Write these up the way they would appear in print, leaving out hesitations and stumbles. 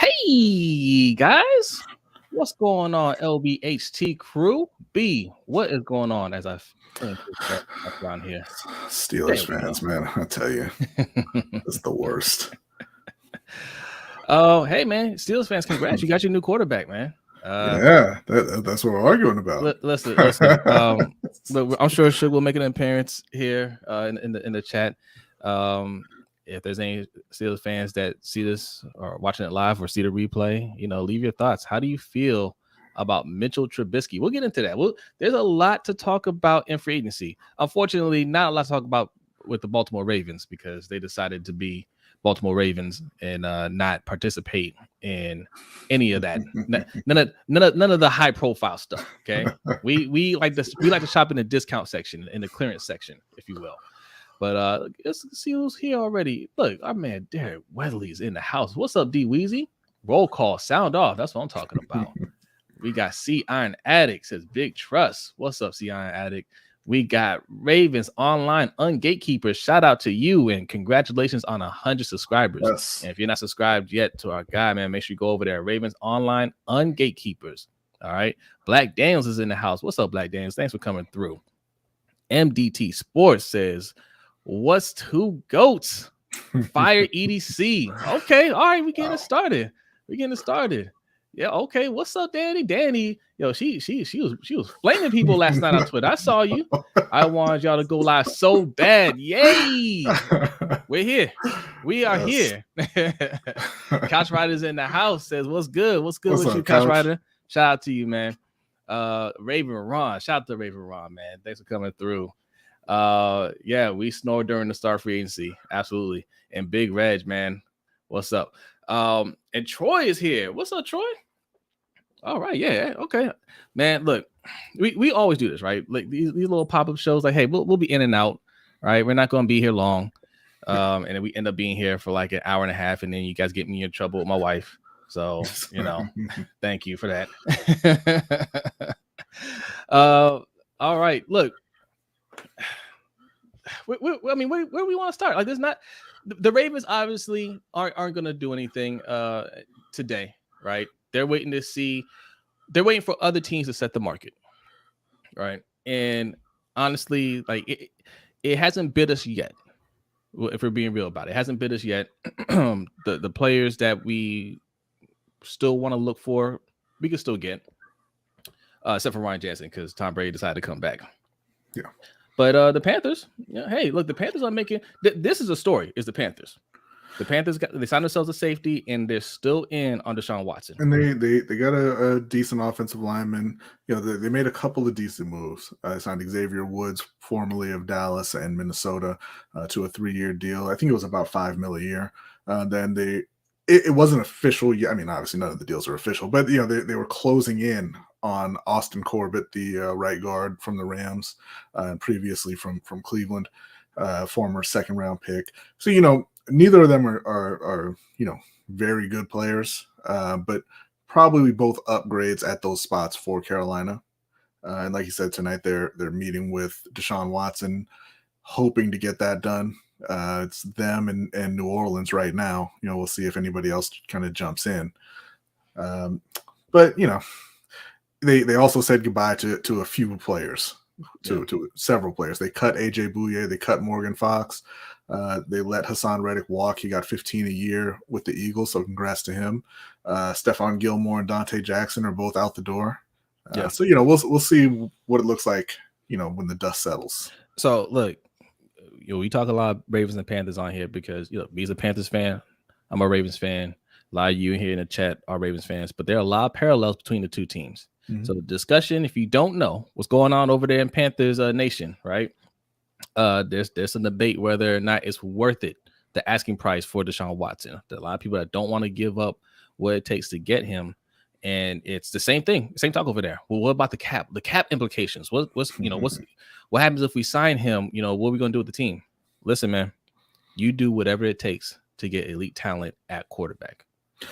Hey guys, what's going on, LBHT crew? B, what is going on as I put this around here? Steelers There we fans, go. man, I tell you, it's the worst. Oh, hey man, Steelers fans, congrats! You got your new quarterback, man. Yeah, that's what we're arguing about. Listen. But I'm sure Suge will make an appearance here in the chat. If there's any Steelers fans that see this or watching it live or see the replay, leave your thoughts. How do you feel about Mitchell Trubisky? We'll get into that. There's a lot to talk about in free agency. Unfortunately, not a lot to talk about with the Baltimore Ravens because they decided to be Baltimore Ravens and not participate in any of that. None of the high profile stuff. Okay, we like this. We like to shop in the discount section, in the clearance section, if you will. But let's see who's here already. Look, our man Derek Weatherly's in the house. What's up, D Weezy? Roll call, sound off. That's what I'm talking about. We got C Iron Addict, says Big Trust. What's up, C Iron Addict? We got Ravens Online Ungatekeepers. Shout out to you and congratulations on 100 subscribers. Yes. And if you're not subscribed yet to our guy, man, make sure you go over there. Ravens Online Ungatekeepers. All right. Black Daniels is in the house. What's up, Black Daniels? Thanks for coming through. MDT Sports says, what's two goats? Fire EDC. Okay. All right. We're getting it started. Yeah, okay. What's up, Danny? Danny, yo, she was flaming people last night on Twitter. I saw you. I wanted y'all to go live so bad. Yay! We're here. We are here. Couch Rider's in the house. Says, "What's good? What's good with you, Couch Rider?" Shout out to you, man. Raven Ron. Shout out to Raven Ron, man. Thanks for coming through. Yeah, we snored during the start free agency. Absolutely. And Big Reg, man. What's up? And Troy is here. What's up, Troy? All right, yeah, okay, man. Look, we always do this, right? Like these little pop-up shows. Like, hey, we'll be in and out, right? We're not going to be here long, and then we end up being here for like an hour and a half, and then you guys get me in trouble with my wife. So thank you for that. All right, look. I mean, where we want to start? Like, there's not. The Ravens obviously aren't going to do anything today, right? They're waiting to see. They're waiting for other teams to set the market, right? And honestly, like it hasn't bit us yet. If we're being real about it, it hasn't bit us yet. The players that we still want to look for, we can still get, except for Ryan Jensen because Tom Brady decided to come back. Yeah. But the Panthers, hey, look, the Panthers are making. This is a story. Is the Panthers? The Panthers they signed themselves a safety, and they're still in on Deshaun Watson. And they got a decent offensive lineman. They made a couple of decent moves. They signed Xavier Woods, formerly of Dallas and Minnesota, to a 3-year deal. I think it was about $5 million a year. Then it wasn't official yet. I mean, obviously none of the deals are official, but they were closing in on Austin Corbett, the right guard from the Rams, and previously from Cleveland, former second-round pick. So neither of them are very good players, but probably both upgrades at those spots for Carolina. And like you said, tonight they're meeting with Deshaun Watson, hoping to get that done. It's them and New Orleans right now. We'll see if anybody else kind of jumps in. But they also said goodbye to a few players, to several players. They cut AJ Bouye, they cut Morgan Fox. They let Hassan Reddick walk. He got $15 a year with the Eagles, so congrats to him. Stephon Gilmore and Dante Jackson are both out the door. So we'll see what it looks like, when the dust settles. So look, we talk a lot of Ravens and Panthers on here because he's a Panthers fan. I'm a Ravens fan. A lot of you here in the chat are Ravens fans, but there are a lot of parallels between the two teams. Mm-hmm. So the discussion, if you don't know what's going on over there in Panthers Nation, right? There's some debate whether or not it's worth it, the asking price for Deshaun Watson. There are a lot of people that don't want to give up what it takes to get him, and it's the same thing, same talk over there. Well, what about the cap? The cap implications. What happens if we sign him? What are we gonna do with the team? Listen, man, you do whatever it takes to get elite talent at quarterback,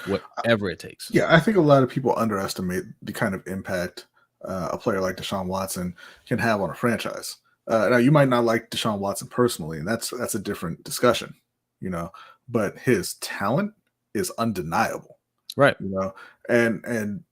whatever it takes. Yeah, I think a lot of people underestimate the kind of impact a player like Deshaun Watson can have on a franchise. Now, you might not like Deshaun Watson personally, and that's a different discussion, but his talent is undeniable. Right. And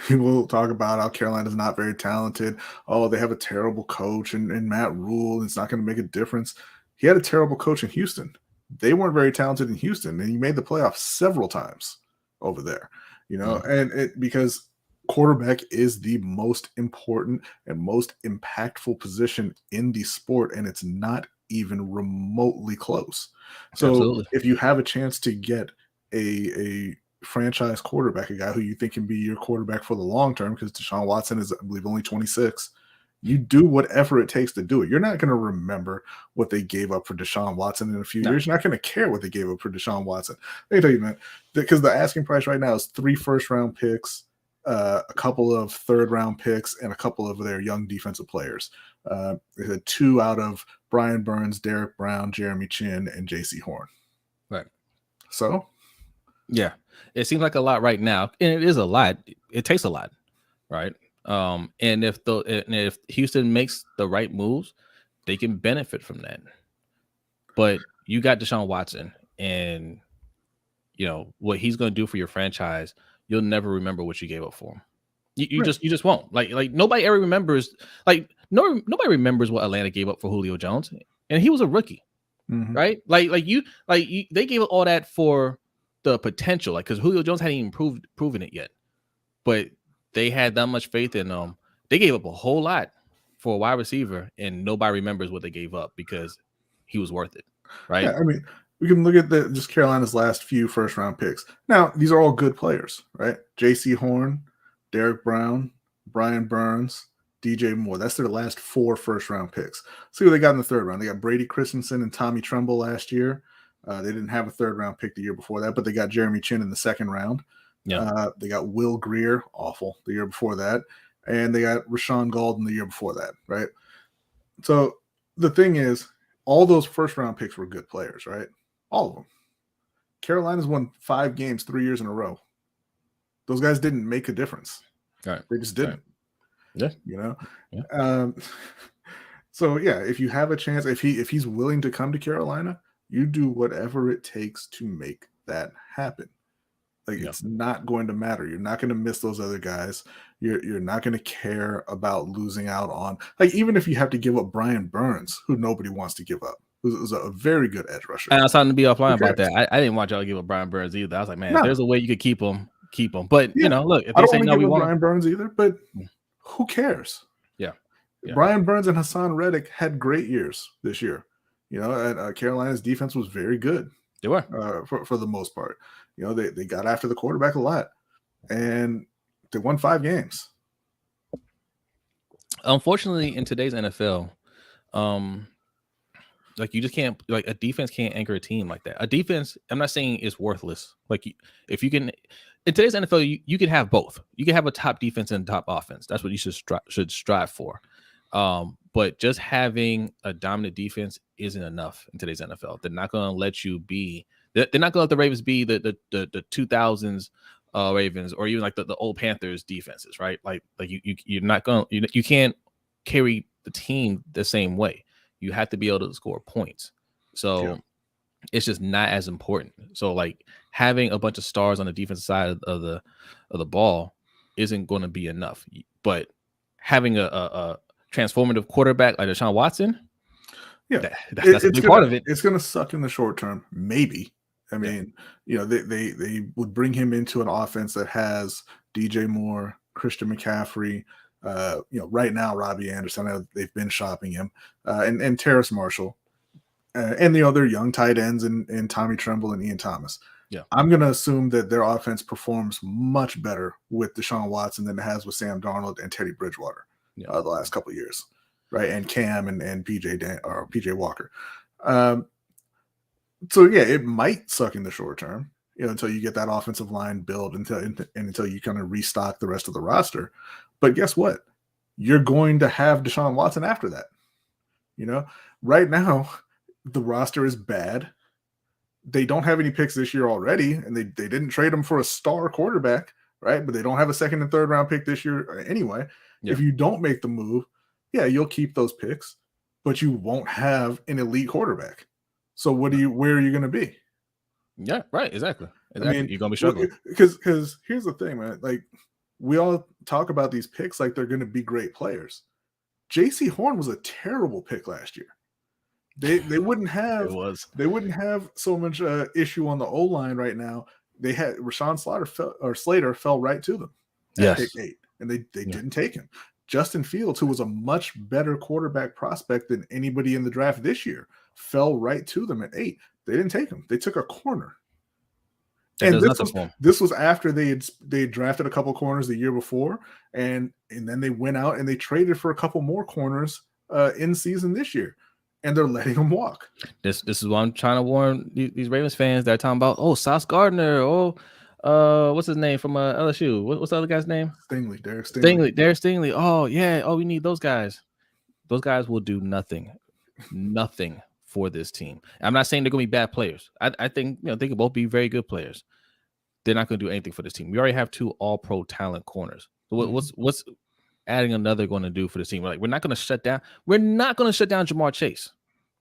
people talk about how Carolina's not very talented. Oh, they have a terrible coach and Matt Rule. It's not going to make a difference. He had a terrible coach in Houston. They weren't very talented in Houston, and he made the playoffs several times over there. And because quarterback is the most important and most impactful position in the sport, and it's not even remotely close. So Absolutely. if you have a chance to get a franchise quarterback, a guy who you think can be your quarterback for the long term, because Deshaun Watson is, I believe, only 26, you do whatever it takes to do it. You're not going to remember what they gave up for Deshaun Watson in a few years. You're not going to care what they gave up for Deshaun Watson. Let me tell you, man, because the asking price right now is 3 first-round picks, a couple of third-round picks, and a couple of their young defensive players. They had 2 out of Brian Burns, Derek Brown, Jeremy Chin, and J.C. Horn. Right. So, yeah, it seems like a lot right now, and it is a lot. It takes a lot, right? And if Houston makes the right moves, they can benefit from that. But you got Deshaun Watson, and what he's going to do for your franchise. You'll never remember what you gave up for him. You just won't. Like nobody ever remembers. Nobody remembers what Atlanta gave up for Julio Jones, and he was a rookie, right? They gave up all that for the potential, because Julio Jones hadn't even proven it yet, but they had that much faith in them. They gave up a whole lot for a wide receiver, and nobody remembers what they gave up because he was worth it, right? Yeah, I mean, we can look at just Carolina's last few first-round picks. Now, these are all good players, right? J.C. Horn, Derek Brown, Brian Burns, DJ Moore. That's their last 4 first-round picks. See what they got in the third round. They got Brady Christensen and Tommy Tremble last year. They didn't have a third-round pick the year before that, but they got Jeremy Chin in the second round. Yeah. They got Will Greer, awful, the year before that. And they got Rashawn Golden the year before that, right? So the thing is, all those first-round picks were good players, right? All of them. Carolina's won 5 games 3 years in a row. Those guys didn't make a difference. Right. They just didn't. Right. Yeah. So yeah, if you have a chance, if he's willing to come to Carolina, you do whatever it takes to make that happen. It's not going to matter. You're not going to miss those other guys. You're not going to care about losing out on, even if you have to give up Brian Burns, who nobody wants to give up, who's a very good edge rusher. And I was trying to be offline about that. I didn't want y'all to give up Brian Burns either. I was like, man, if there's a way you could keep him. But look, if I they don't say want to no, give we up want Brian Burns either. But who cares? Yeah. Brian Burns and Hassan Reddick had great years this year. And Carolina's defense was very good. They were for the most part. They got after the quarterback a lot, and they won 5 games. Unfortunately, in today's NFL, you just can't, a defense can't anchor a team like that. A defense, I'm not saying is worthless. If you can, in today's NFL, you can have both. You can have a top defense and top offense. That's what you should strive for. But just having a dominant defense isn't enough in today's NFL. They're not going to let you be. They're not going to let the Ravens be the 2000s Ravens, or even the old Panthers defenses, right? You're not going. You can't carry the team the same way. You have to be able to score points. So it's just not as important. So having a bunch of stars on the defensive side of the ball isn't going to be enough. But having a transformative quarterback like Deshaun Watson, that's a big part of it. It's going to suck in the short term, maybe. I mean, they would bring him into an offense that has DJ Moore, Christian McCaffrey, right now Robbie Anderson. They've been shopping him, and Terrace Marshall, and their young tight ends and Tommy Tremble and Ian Thomas. Yeah, I'm going to assume that their offense performs much better with Deshaun Watson than it has with Sam Darnold and Teddy Bridgewater the last couple of years, right? And Cam and PJ Walker. So yeah, it might suck in the short term, until you get that offensive line built, until you kind of restock the rest of the roster. But guess what? You're going to have Deshaun Watson after that. Right now the roster is bad. They don't have any picks this year already, and they didn't trade him for a star quarterback, right? But they don't have a second and third round pick this year anyway. Yeah. If you don't make the move, you'll keep those picks, but you won't have an elite quarterback. So where are you going to be? Yeah, right. Exactly. I mean, You're gonna be struggling. because here's the thing, man. Like, we all talk about these picks like they're going to be great players. J.C. Horn was a terrible pick last year. They wouldn't It have was. so much issue on the O line right now. They had Rashawn Slater fell right to them at pick Yes. 8, and they Yeah. didn't take him. Justin Fields, who was a much better quarterback prospect than anybody in the draft this year, fell right to them at 8. They didn't take him. They took a corner. That And does nothing for him. this was after they drafted a couple corners the year before, and then they went out and they traded for a couple more corners in season this year, and they're letting them walk. This is what I'm trying to warn these Ravens fans that are talking about. Oh, Sauce Gardner. Oh, what's his name from LSU? What's the other guy's name? Derek Stingley. Derek Stingley. Oh yeah. Oh, we need those guys. Those guys will do nothing for this team. I'm not saying they're going to be bad players. I think they can both be very good players. They're not going to do anything for this team. We already have 2 All-Pro talent corners. So what's adding another going to do for this team? We're not going to shut down. We're not going to shut down Jamar Chase.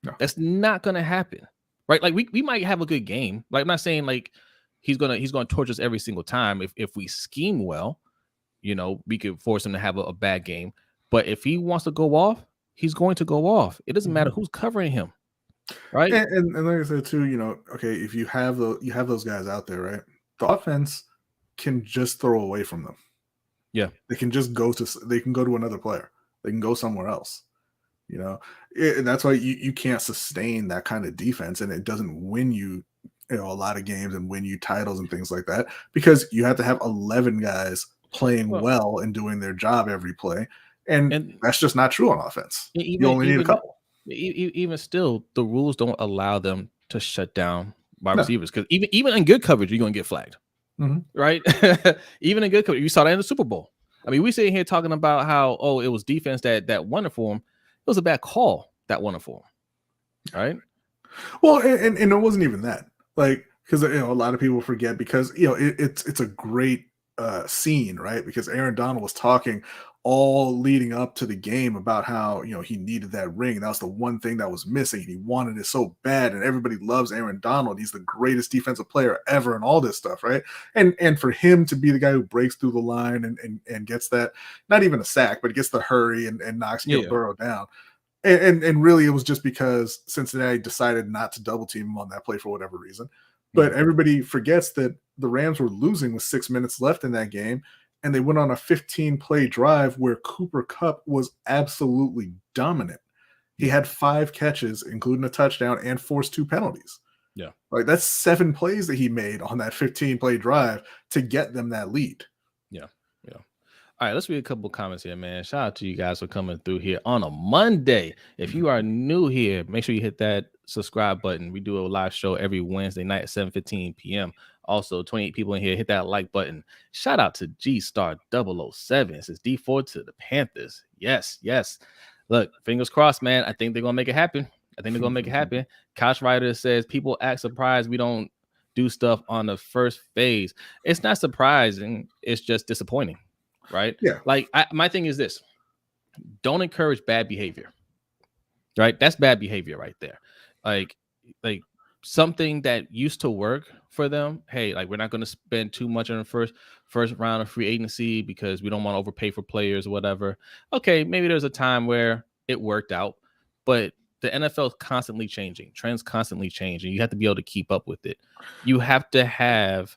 No. That's not going to happen, right? Like we might have a good game. Like I'm not saying like he's gonna torch us every single time. If we scheme well, we could force him to have a bad game. But if he wants to go off, he's going to go off. It doesn't matter who's covering him, right? And like I said too, okay, if you have those guys out there, right? The offense can just throw away from them. Yeah, they can just go to another player. They can go somewhere else. And that's why you can't sustain that kind of defense, and it doesn't win you, a lot of games and win you titles and things like that, because you have to have 11 guys playing well and doing their job every play, and that's just not true on offense. You only need a couple. Even still, the rules don't allow them to shut down wide receivers, because even in good coverage, you're going to get flagged, right? Even in good coverage, you saw that in the Super Bowl. I mean, we sitting here talking about how it was defense that won it for him. It was a bad call that won it for him, right? Well, and it wasn't even that, like, because a lot of people forget, because it's a great scene, right? Because Aaron Donald was talking all leading up to the game about how he needed that ring. That was the one thing that was missing. He wanted it so bad, and everybody loves Aaron Donald. He's the greatest defensive player ever, and all this stuff, right? And for him to be the guy who breaks through the line and gets that, not even a sack, but gets the hurry and knocks Burrow down. And really, it was just because Cincinnati decided not to double team him on that play for whatever reason. But everybody forgets that the Rams were losing with 6 minutes left in that game, and they went on a 15-play drive where Cooper Kupp was absolutely dominant. He had 5 catches, including a touchdown, and forced 2 penalties. Yeah. Like, that's 7 plays that he made on that 15-play drive to get them that lead. Yeah. Yeah. All right, let's read a couple of comments here, man. Shout out to you guys for coming through here on a Monday. If you are new here, make sure you hit that subscribe button. We do a live show every Wednesday night at 7:15 p.m. Also, 28 people in here. Hit that like button. Shout out to G-Star 007. It says D4 to the Panthers. Yes. Look, fingers crossed, man. I think they're going to make it happen. Couch Rider says people act surprised we don't do stuff on the first phase. It's not surprising. It's just disappointing, right? Yeah. Like, my thing is this. Don't encourage bad behavior, right? That's bad behavior right there. Like something that used to work for them. Hey, like, we're not going to spend too much on the first round of free agency because we don't want to overpay for players or whatever. Okay, maybe there's a time where it worked out, but the NFL is constantly changing. Trends constantly change, and you have to be able to keep up with it. You have to have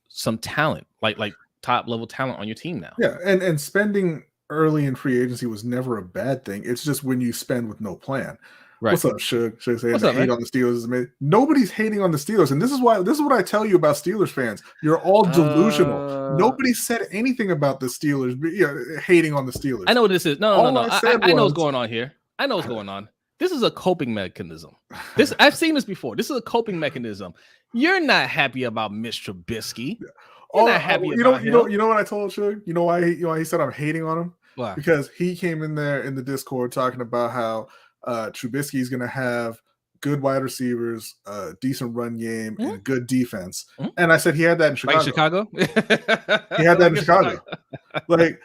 some talent, like top level talent on your team now. Yeah, and spending early in free agency was never a bad thing. It's just when you spend with no plan. Right. What's up, Shug? Shug saying the hate on the Steelers is amazing. Nobody's hating on the Steelers, and this is what I tell you about Steelers fans. You're all delusional. Nobody said anything about the Steelers hating on the Steelers. I know what this is. No. I know what's going on here. I know what's going on. This is a coping mechanism. I've seen this before. This is a coping mechanism. You're not happy about Mitch Trubisky. You're not happy about him. You know what I told Shug? You know why he said I'm hating on him? Why? Because he came in there in the Discord talking about how Trubisky is going to have good wide receivers, decent run game, and good defense. And I said he had that in Chicago. Like Chicago? He had that in Chicago. Like,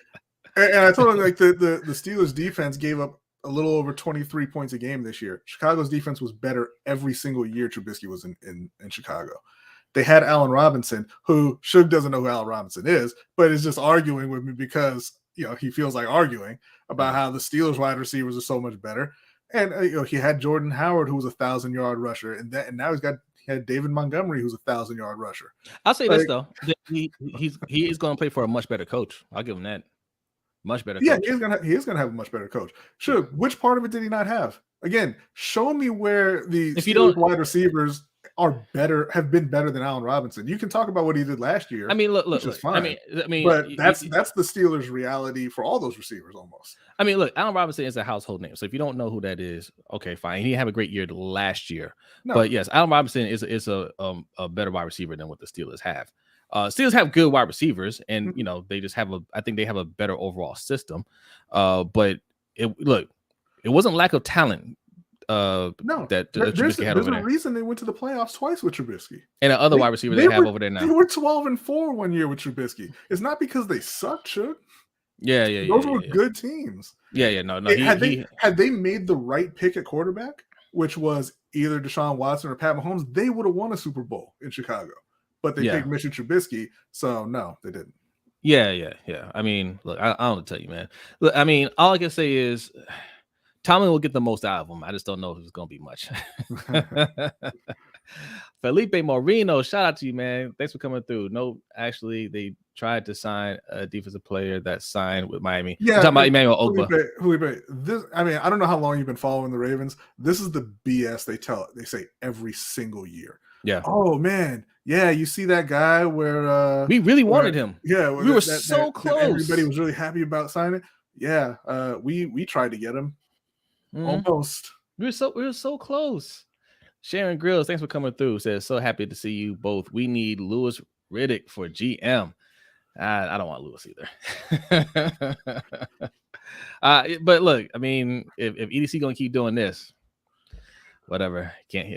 and I told him, like, the Steelers defense gave up a little over 23 points a game this year. Chicago's defense was better every single year Trubisky was in Chicago. They had Allen Robinson, who Suge doesn't know who Allen Robinson is, but is just arguing with me because he feels like arguing about how the Steelers wide receivers are so much better. And he had Jordan Howard, who was 1,000-yard rusher, and now he had David Montgomery, who's 1,000-yard rusher. I'll say this though, he is going to play for a much better coach. I'll give him that. Much better. Yeah, coach. he is gonna have a much better coach. Sure. Which part of it did he not have? Again, show me where the Steelers wide receivers have been better than Allen Robinson. You can talk about what he did last year. I mean, look. Fine. I mean, but that's the Steelers' reality for all those receivers almost. I mean, look, Allen Robinson is a household name. So if you don't know who that is, okay, fine. He didn't have a great year last year. No. But yes, Allen Robinson is a better wide receiver than what the Steelers have. Steelers have good wide receivers, and they just have I think they have a better overall system. But it wasn't lack of talent. No, that Trubisky had over there. There's a reason they went to the playoffs twice with Trubisky. And the other wide receiver they have over there now. They were 12-4 one year with Trubisky. It's not because they sucked, Chuck. Yeah. Those were good teams. Yeah. No. Had they made the right pick at quarterback, which was either Deshaun Watson or Pat Mahomes, they would have won a Super Bowl in Chicago. But they picked Mitchell Trubisky, so no, they didn't. Yeah. I mean, look, I don't know to tell you, man. Look, I mean, all I can say is Tomlin will get the most out of him. I just don't know if it's going to be much. Felipe Moreno, shout out to you, man. Thanks for coming through. No, actually, they tried to sign a defensive player that signed with Miami. Yeah, I'm talking about Emmanuel Ogba. Felipe, I don't know how long you've been following the Ravens. This is the BS they say every single year. Yeah. Oh man. Yeah, you see that guy where we really wanted him. Yeah, we were so close. Everybody was really happy about signing. Yeah, we tried to get him. Almost. We were so close. Sharon Grills, thanks for coming through. Says so happy to see you both. We need Louis Riddick for GM. I don't want Louis either. But look, I mean, if EDC gonna keep doing this, whatever, can't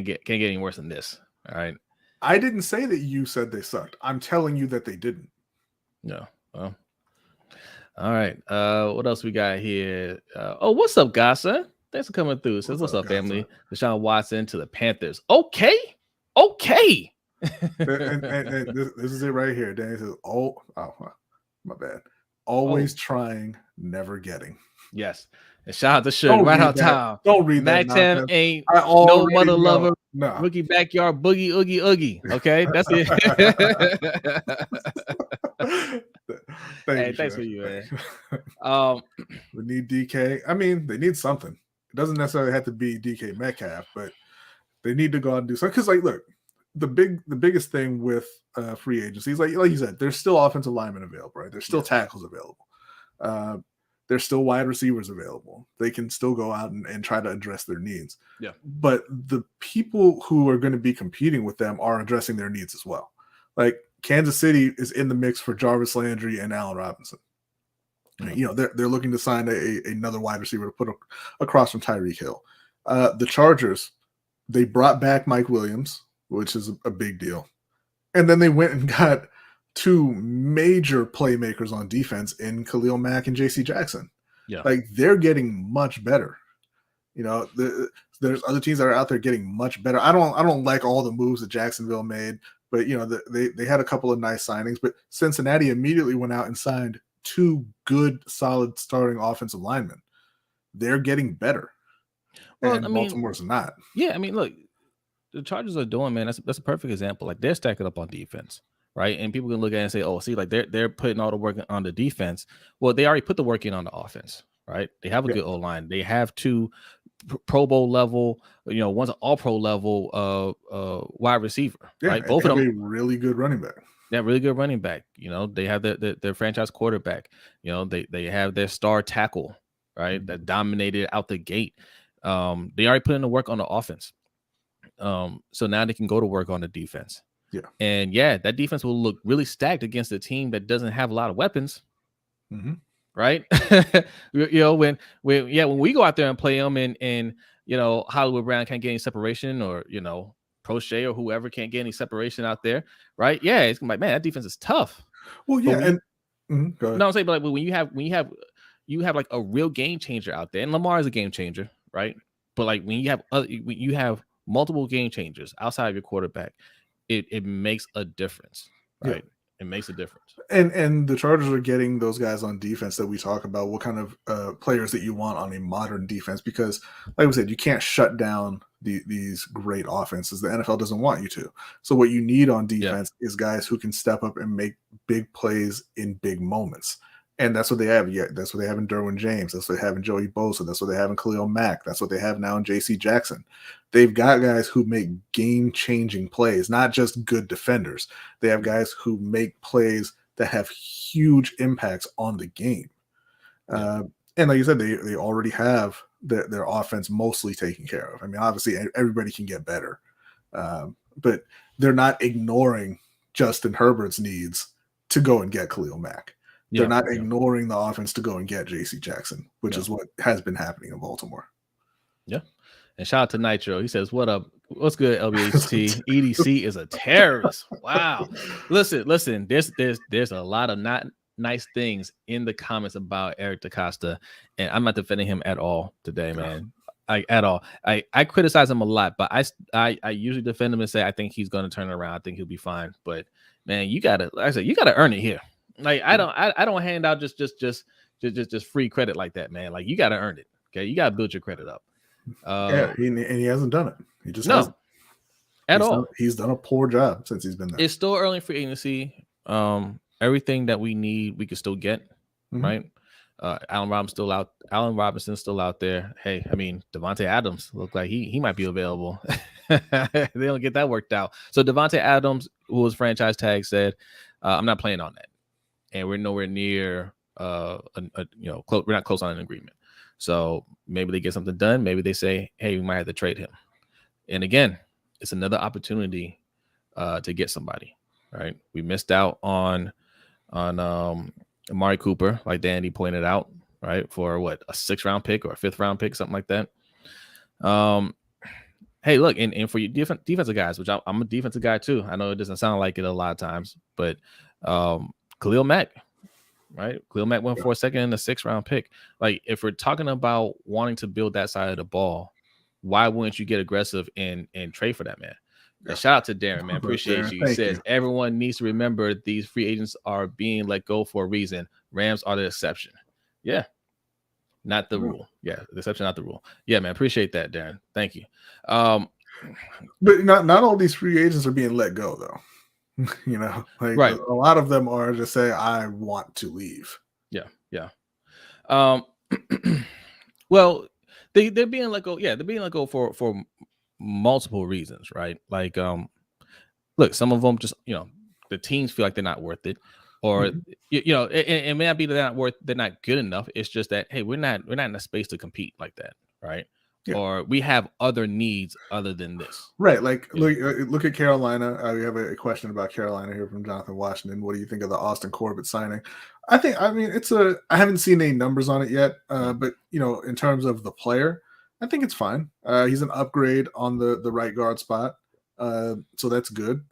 get any worse than this. All right. I didn't say that you said they sucked. I'm telling you that they didn't. No. Well. All right. What else we got here? What's up, Gasa? Thanks for coming through. Says, what's up, family? Deshaun Watson to the Panthers. Okay. and this is it right here. Danny says, my bad. Always trying, never getting. Yes. And shout out to Suge right on time. Don't read that. Max ain't no mother lover. No. Rookie backyard boogie oogie oogie. Okay, that's it. Thanks for you, man. We need DK. I mean, they need something. It doesn't necessarily have to be DK Metcalf, but they need to go out and do something. Because, look, the biggest thing with free agencies, like you said, there's still offensive linemen available, right? There's still tackles available. There's still wide receivers available. They can still go out and try to address their needs. Yeah. But the people who are going to be competing with them are addressing their needs as well. Like Kansas City is in the mix for Jarvis Landry and Allen Robinson. Yeah. They're looking to sign another wide receiver to put across from Tyreek Hill. The Chargers, they brought back Mike Williams, which is a big deal. And then they went and got two major playmakers on defense in Khalil Mack and JC Jackson. Yeah. Like they're getting much better. There's other teams that are out there getting much better. I don't like all the moves that Jacksonville made, but they had a couple of nice signings, but Cincinnati immediately went out and signed two good, solid starting offensive linemen. They're getting better. Well, and Baltimore's not. Yeah, I mean, look, the Chargers are doing, man, that's a perfect example. Like they're stacking up on defense. Right. And people can look at it and say, oh, see, like they're putting all the work on the defense. Well, they already put the work in on the offense. Right. They have a good O-line. They have two Pro Bowl level, one's an all pro level wide receiver. Yeah, right. Both of them a really good running back. Yeah, really good running back. They have their franchise quarterback. They have their star tackle, right? That dominated out the gate. They already put in the work on the offense. So now they can go to work on the defense. Yeah. And that defense will look really stacked against a team that doesn't have a lot of weapons. Mm-hmm. Right. When we go out there and play them and Hollywood Brown can't get any separation or, Prochet or whoever can't get any separation out there. Right. Yeah. It's like, man, that defense is tough. Well, yeah. Go ahead. No, I'm saying, but like when you have like a real game changer out there, and Lamar is a game changer. Right. But like when you have multiple game changers outside of your quarterback, it makes a difference, right? Yeah. It makes a difference. And the Chargers are getting those guys on defense that we talk about. What kind of players that you want on a modern defense? Because, like we said, you can't shut down these great offenses. The NFL doesn't want you to. So what you need on defense is guys who can step up and make big plays in big moments. And that's what they have. Yeah, that's what they have in Derwin James. That's what they have in Joey Bosa. That's what they have in Khalil Mack. That's what they have now in J.C. Jackson. They've got guys who make game-changing plays, not just good defenders. They have guys who make plays that have huge impacts on the game. And like you said, they already have their offense mostly taken care of. I mean, obviously, everybody can get better. But they're not ignoring Justin Herbert's needs to go and get Khalil Mack. They're not ignoring the offense to go and get J.C. Jackson, which is what has been happening in Baltimore. Yeah. And shout out to Nitro. He says, "What up? What's good, LBHT? EDC is a terrorist." Wow. Listen. There's a lot of not nice things in the comments about Eric DaCosta, and I'm not defending him at all today, man. I criticize him a lot, but I usually defend him and say I think he's going to turn it around. I think he'll be fine. But man, you gotta earn it here. Like I don't hand out just free credit like that, man. Like you got to earn it. Okay, you got to build your credit up. He hasn't done it. He just hasn't at all. He's done a poor job since he's been there. It's still early free agency. Everything that we need, we can still get. Right. Allen Robinson's still out there. Hey, I mean, Devontae Adams looked like he might be available. They don't get that worked out. So Devontae Adams, who was franchise tag, said, "I'm not playing on that." And we're nowhere near, we're not close on an agreement. So maybe they get something done. Maybe they say, "Hey, we might have to trade him." And again, it's another opportunity to get somebody. Right? We missed out on Amari Cooper, like Danny pointed out. Right, for what, a 6th round pick or a 5th round pick, something like that. Hey, look, and for you defensive guys, which I'm a defensive guy too. I know it doesn't sound like it a lot of times, but Khalil Mack, right? Khalil Mack went for a 2nd and a 6th round pick. Like, if we're talking about wanting to build that side of the ball, why wouldn't you get aggressive and trade for that, man? Yeah. Shout out to Darren, man. Appreciate you. He says everyone needs to remember these free agents are being let go for a reason. Rams are the exception. Yeah. Not the rule. Yeah, the exception, not the rule. Yeah, man. Appreciate that, Darren. Thank you. But not all these free agents are being let go, though. Right. A lot of them are just saying, "I want to leave." Yeah. Well, they're being let go. Yeah, they're being let go for multiple reasons, right? Like, look, some of them just, the teams feel like they're not worth it, or it may not be that they're not good enough. It's just that, hey, we're not in a space to compete like that, right? Yeah. Or we have other needs other than this. Right. Like, look at Carolina. We have a question about Carolina here from Jonathan Washington. What do you think of the Austin Corbett signing? I haven't seen any numbers on it yet, but, in terms of the player, I think it's fine. He's an upgrade on the right guard spot. So that's good.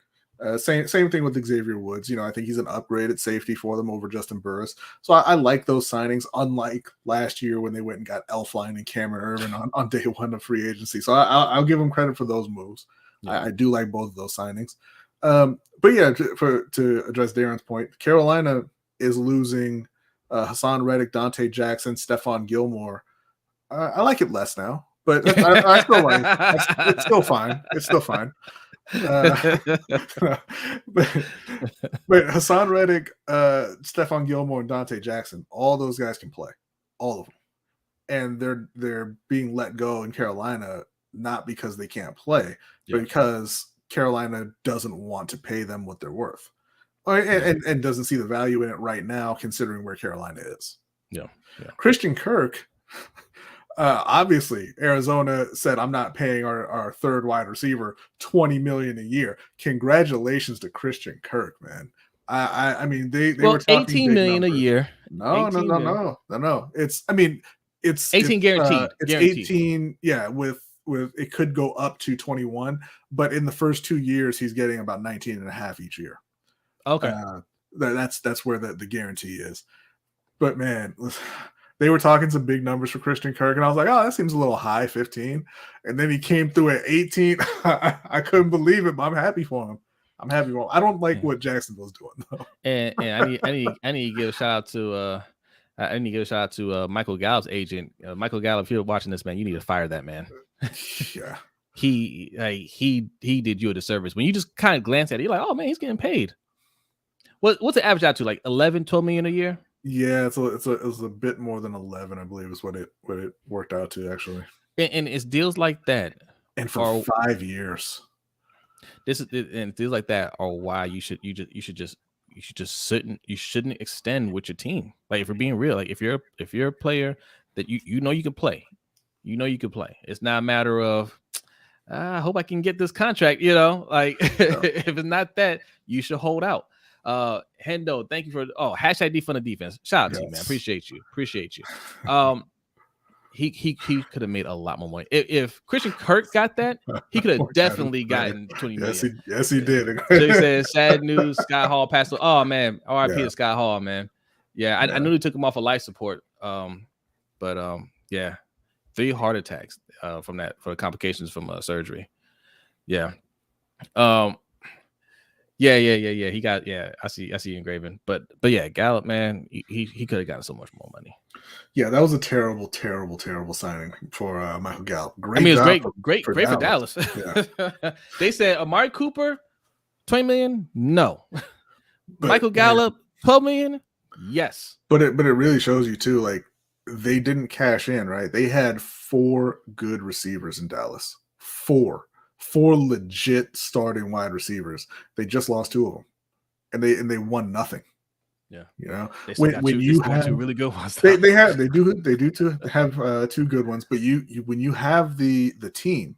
Same thing with Xavier Woods. I think he's an upgrade at safety for them over Justin Burris. So I like those signings, unlike last year when they went and got Elflein and Cameron Irvin on day one of free agency. So I'll give them credit for those moves. Yeah. I do like both of those signings. But yeah, to address Darren's point, Carolina is losing Hassan Reddick, Dante Jackson, Stephon Gilmore. I like it less now, but I still like it. It's still fine. It's still fine. But Hassan Reddick, Stephon Gilmore, and Dante Jackson, all those guys can play, all of them, and they're being let go in Carolina not because they can't play, but because Carolina doesn't want to pay them what they're worth, and doesn't see the value in it right now, considering where Carolina is. Yeah. Christian Kirk. Obviously, Arizona said, "I'm not paying our 3rd wide receiver $20 million a year." Congratulations to Christian Kirk, man. I mean, they were talking $18 million a year. No. It's 18 guaranteed. It's 18. Yeah, with it could go up to 21, but in the first 2 years, he's getting about 19 and a half each year. Okay, that's where the guarantee is. But man. They were talking some big numbers for Christian Kirk, and I was like, "Oh, that seems a little high, 15." And then he came through at 18. I couldn't believe it, but I'm happy for him. I'm happy. I don't like what Jacksonville's doing though. And I need to give a shout out to Michael Gallup's agent. Michael Gallup, if you're watching this, man, you need to fire that man. Yeah. He did you a disservice. When you just kind of glance at it, you're like, oh man, he's getting paid. What's the average out to? Like 11, 12 million a year? Yeah, it was a bit more than 11, I believe, is what it worked out to actually. And it's deals like that, and for 5 years. And deals like that are why you shouldn't extend with your team. Like if we're being real, like if you're a player that you know you can play, It's not a matter of I hope I can get this contract. Like if it's not that, you should hold out. Hendo, thank you for hashtag defund the defense. Shout out to you, man. Appreciate you. He could have made a lot more money. If Christian Kirk got that, he could have definitely gotten 20 million. Yes, he did. Jay says, sad news, Scott Hall passed away. Oh man, RIP to Scott Hall, man. Yeah, I knew they took him off of life support. But 3 heart attacks for the complications from surgery. Yeah. Yeah. He got I see engraving. But yeah, Gallup, man, he could have gotten so much more money. Yeah, that was a terrible signing for Michael Gallup. It was great for Dallas. Yeah. They said Amari Cooper, 20 million, no. Michael Gallup, 12 million, yes. But it really shows you too, like they didn't cash in, right? They had 4 good receivers in Dallas. 4 legit starting wide receivers. They just lost 2 of them, and they won nothing. Yeah, when you have 2 really good ones. They do have 2 good ones, but you when you have the team,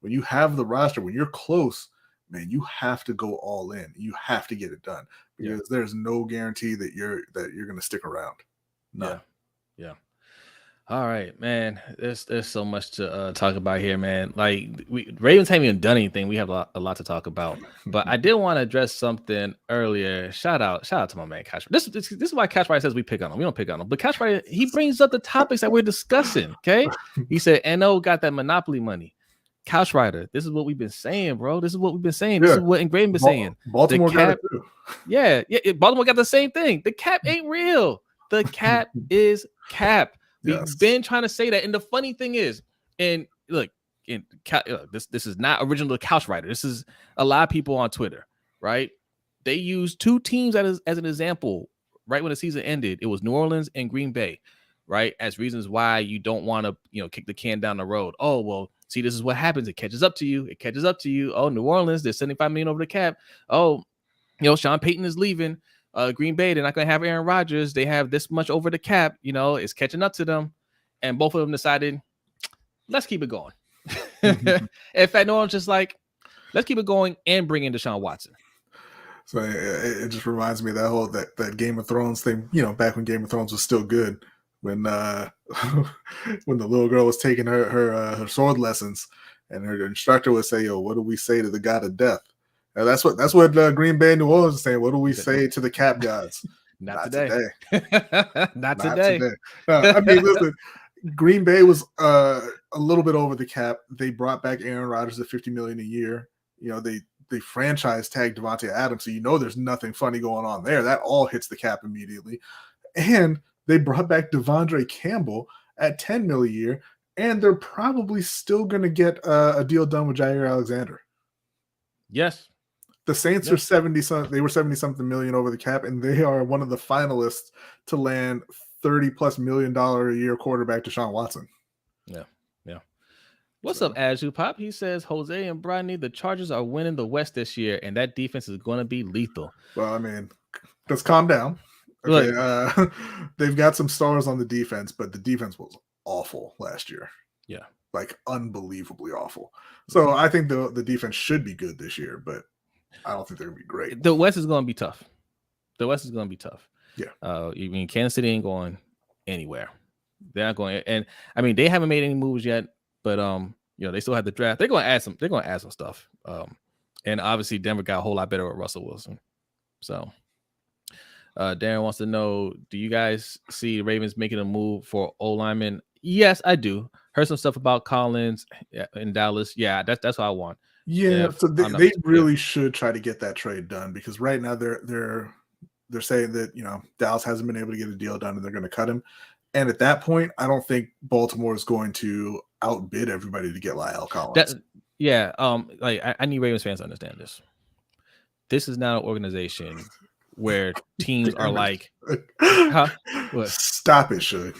when you have the roster, when you're close, man, you have to go all in. You have to get it done because there's no guarantee that you're going to stick around. None. Yeah. All right, man. There's so much to talk about here, man. Like Ravens haven't even done anything. We have a lot to talk about. But I did want to address something earlier. Shout out to my man Cash. This is why Cash Wright says we pick on him. We don't pick on him. But Cash Wright, he brings up the topics that we're discussing. Okay. He said NO got that monopoly money. Couch Rider, this is what we've been saying, bro. This is what we've been saying. This is what Ingraven been saying. Baltimore got it too. Yeah. Baltimore got the same thing. The cap ain't real. The cap is cap. We've been trying to say that, and the funny thing is, and look, this is not original to Couch Rider. This is a lot of people on Twitter, right? They use 2 teams as an example. Right when the season ended, it was New Orleans and Green Bay, right? As reasons why you don't want to, kick the can down the road. Oh well, see, this is what happens. It catches up to you. Oh, New Orleans, they're 75 million over the cap. Oh, Sean Payton is leaving. Green Bay, they're not going to have Aaron Rodgers. They have this much over the cap. It's catching up to them. And both of them decided, let's keep it going. In fact, no one's just like, let's keep it going and bring in Deshaun Watson. So it just reminds me of that Game of Thrones thing, back when Game of Thrones was still good, when when the little girl was taking her sword lessons and her instructor would say, what do we say to the god of death? And that's what Green Bay and New Orleans is saying. What do we say to the cap gods? Not today. Not today. I mean, listen, Green Bay was a little bit over the cap. They brought back Aaron Rodgers at $50 million a year. They franchise tagged Devontae Adams, so there's nothing funny going on there. That all hits the cap immediately. And they brought back Devondre Campbell at $10 million a year, and they're probably still going to get a deal done with Jair Alexander. Yes. The Saints are 70-something million over the cap, and they are one of the finalists to land $30+ million a year quarterback Deshaun Watson. Yeah. What's up, Azu Pop? He says Jose and Brodny, the Chargers are winning the West this year, and that defense is going to be lethal. Well, I mean, let's calm down. Okay, they've got some stars on the defense, but the defense was awful last year. Yeah, like unbelievably awful. So I think the defense should be good this year, but I don't think they're going to be great. The West is going to be tough. Yeah. You mean Kansas City ain't going anywhere. They're not going, and I mean they haven't made any moves yet, but they still have the draft. They're going to add some stuff. And obviously Denver got a whole lot better with Russell Wilson. So Darren wants to know, do you guys see the Ravens making a move for O-lineman? Yes, I do. Heard some stuff about Collins in Dallas. Yeah, that's what I want. Yeah, if so I'm not they mistaken. really should try to get that trade done because right now they're saying that Dallas hasn't been able to get a deal done and they're going to cut him. And at that point, I don't think Baltimore is going to outbid everybody to get La'el Collins. I need Ravens fans to understand this. This is not an organization where teams are like, huh? What? Stop it, Suge.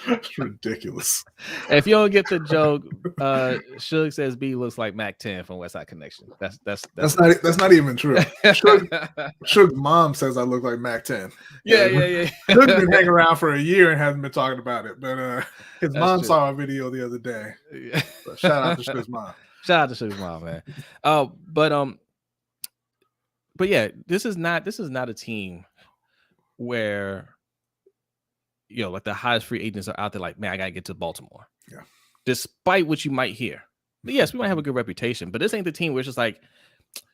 It's ridiculous. If you don't get the joke, Suge says B looks like Mac 10 from West Side Connection. That's not even true. Suge's mom says I look like Mac 10. Yeah. Suge's been hanging around for a year and hasn't been talking about it, but his mom true. saw a video the other day. So shout out to Suge's mom. Shout out to Suge's mom, man. But yeah, this is not a team where like the highest free agents are out there like, man, I gotta get to Baltimore. Yeah. Despite what you might hear. But yes, we might have a good reputation, but this ain't the team where it's just like,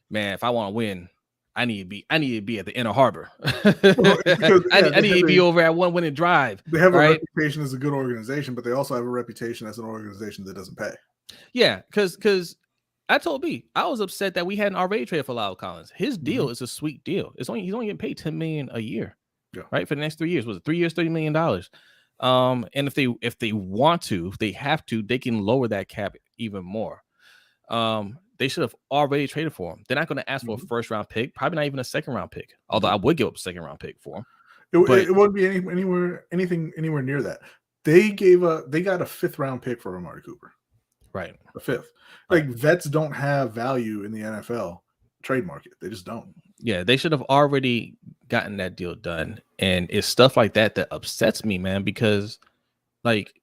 man, if I want to win, I need to be at the Inner Harbor. I need to be over at one winning drive. They have a reputation as a good organization, but they also have a reputation as an organization that doesn't pay. Yeah, because I told B, I was upset that we hadn't already traded for La'el Collins. His deal is a sweet deal. He's only getting paid $10 million a year, right? For the next 3 years. Was it 3 years, $30 million? And if they want to, if they have to, they can lower that cap even more. They should have already traded for him. They're not going to ask for a first round pick, probably not even a second round pick. Although I would give up a second round pick for him. It wouldn't be anywhere near that. They got a 5th round pick for Amari Cooper. Right. A 5th. Like vets don't have value in the NFL trade market. They just don't. Yeah, they should have already gotten that deal done. And it's stuff like that upsets me, man, because like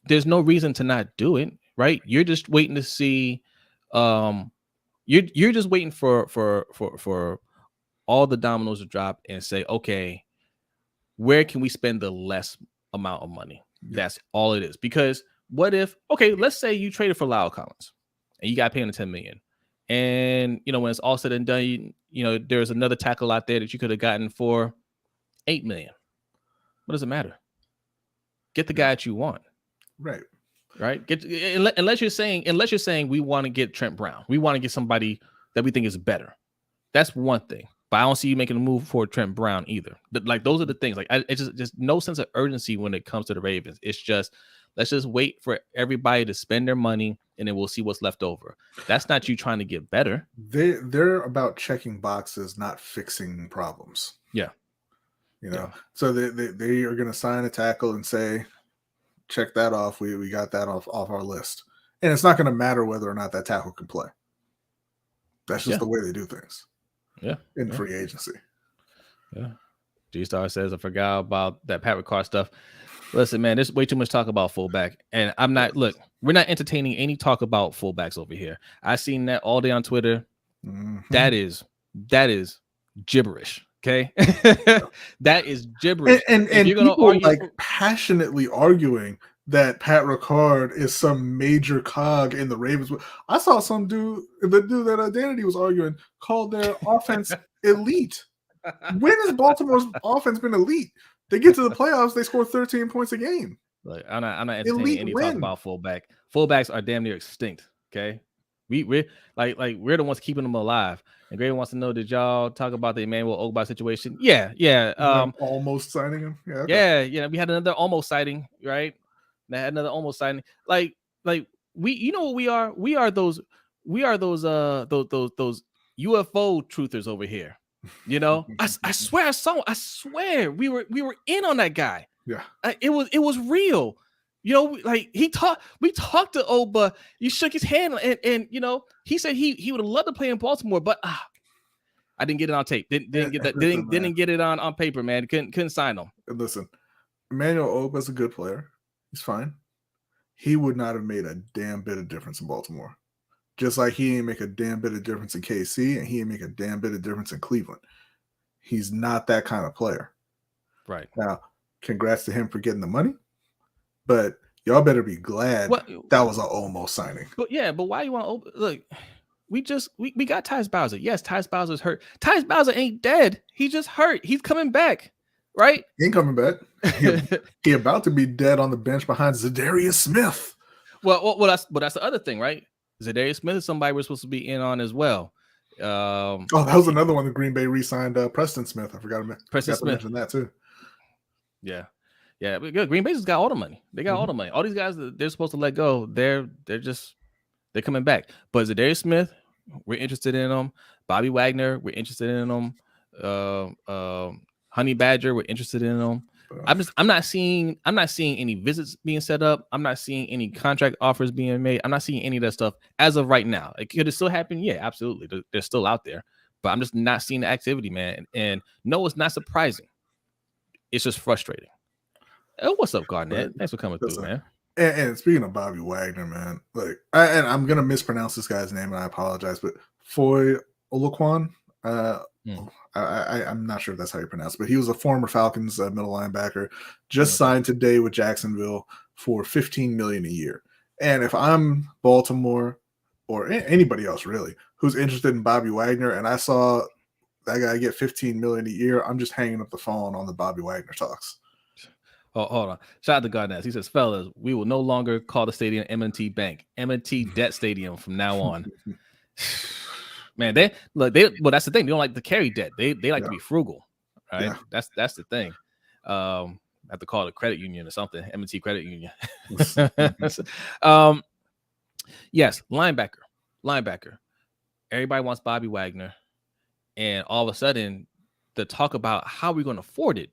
there's no reason to not do it, right? You're just waiting to see you're just waiting for all the dominoes to drop and say, okay, where can we spend the less amount of money? That's all it is. Because what if, okay, let's say you traded for La'el Collins and you got paid him $10 million. And, when it's all said and done, there's another tackle out there that you could have gotten for $8 million. What does it matter? Get the guy that you want. Right. Right. Unless you're saying we want to get Trent Brown. We want to get somebody that we think is better. That's one thing. But I don't see you making a move for Trent Brown either. But like those are the things. Like it's just no sense of urgency when it comes to the Ravens. It's just let's just wait for everybody to spend their money and then we'll see what's left over. That's not you trying to get better. They're about checking boxes, not fixing problems. Yeah. So they are going to sign a tackle and say, check that off. We got that off our list. And it's not going to matter whether or not that tackle can play. That's just the way they do things. Yeah. In free agency. Yeah. G-Star says, I forgot about that Pat Ricard stuff. Listen, man, there's way too much talk about fullback. And we're not entertaining any talk about fullbacks over here. I seen that all day on Twitter. Mm-hmm. That is gibberish. Okay. That is gibberish. And you're going to argue passionately arguing that Pat Ricard is some major cog in the Ravens. I saw the dude that Identity was arguing, called their offense elite. When has Baltimore's offense been elite? They get to the playoffs, they score 13 points a game. Like, I'm not entertaining any talk about fullback. Fullbacks are damn near extinct. Okay, we're we're the ones keeping them alive. And Gray wants to know, did y'all talk about the Emmanuel Ogbah situation? Yeah. Almost signing him. Yeah. Okay. Yeah. We had another almost sighting, right? They had another almost signing. Like we, what we are? We are those UFO truthers over here. I swear we were in on that guy. Yeah. It was real. We talked to Oba. You shook his hand and he said he would have loved to play in Baltimore, but I didn't get it on tape. Didn't get that. Didn't get it on paper, man. Couldn't sign him. Listen, Emmanuel Oba is a good player. He's fine. He would not have made a damn bit of difference in Baltimore. Just like he didn't make a damn bit of difference in KC and he didn't make a damn bit of difference in Cleveland. He's not that kind of player. Right. Now, congrats to him for getting the money. But y'all better be glad that was an almost signing. But why you want to look? We got Tyus Bowser. Yes, Tyus Bowser's hurt. Tyus Bowser ain't dead. He just hurt. He's coming back, right? He ain't coming back. He about to be dead on the bench behind Zadarius Smith. that's the other thing, right? Zadarius Smith is somebody we're supposed to be in on as well. That was another one. The Green Bay re-signed Preston Smith. I forgot to mention that too. Yeah, but good. Green Bay's got all the money. They got all the money. All these guys that they're supposed to let go, they're coming back. But Zadarius Smith, we're interested in them. Bobby Wagner, we're interested in them. Honey Badger, we're interested in them. I'm not seeing any visits being set up. I'm not seeing any contract offers being made. I'm not seeing any of that stuff as of right now. Could it still happen? Yeah, absolutely. They're still out there, but I'm just not seeing the activity, man. And no, it's not surprising. It's just frustrating. Oh, what's up, Garnett? Thanks for coming through, man. And speaking of Bobby Wagner, man, and I'm gonna mispronounce this guy's name, and I apologize, but Foy Oluokun, I'm not sure if that's how you pronounce it, but he was a former Falcons middle linebacker, just signed today with Jacksonville for $15 million a year. And if I'm Baltimore or anybody else really who's interested in Bobby Wagner, and I saw that guy get $15 million a year, I'm just hanging up the phone on the Bobby Wagner talks. Oh, hold on. Shout out to Garnett. He says, fellas, we will no longer call the stadium M&T Bank. M&T Debt Stadium from now on. Man, well, that's the thing. They don't like to carry debt. They like to be frugal, right? Yeah. That's the thing. I have to call it a credit union or something. M&T Credit Union. Yes, linebacker. Everybody wants Bobby Wagner. And all of a sudden, the talk about how we're going to afford it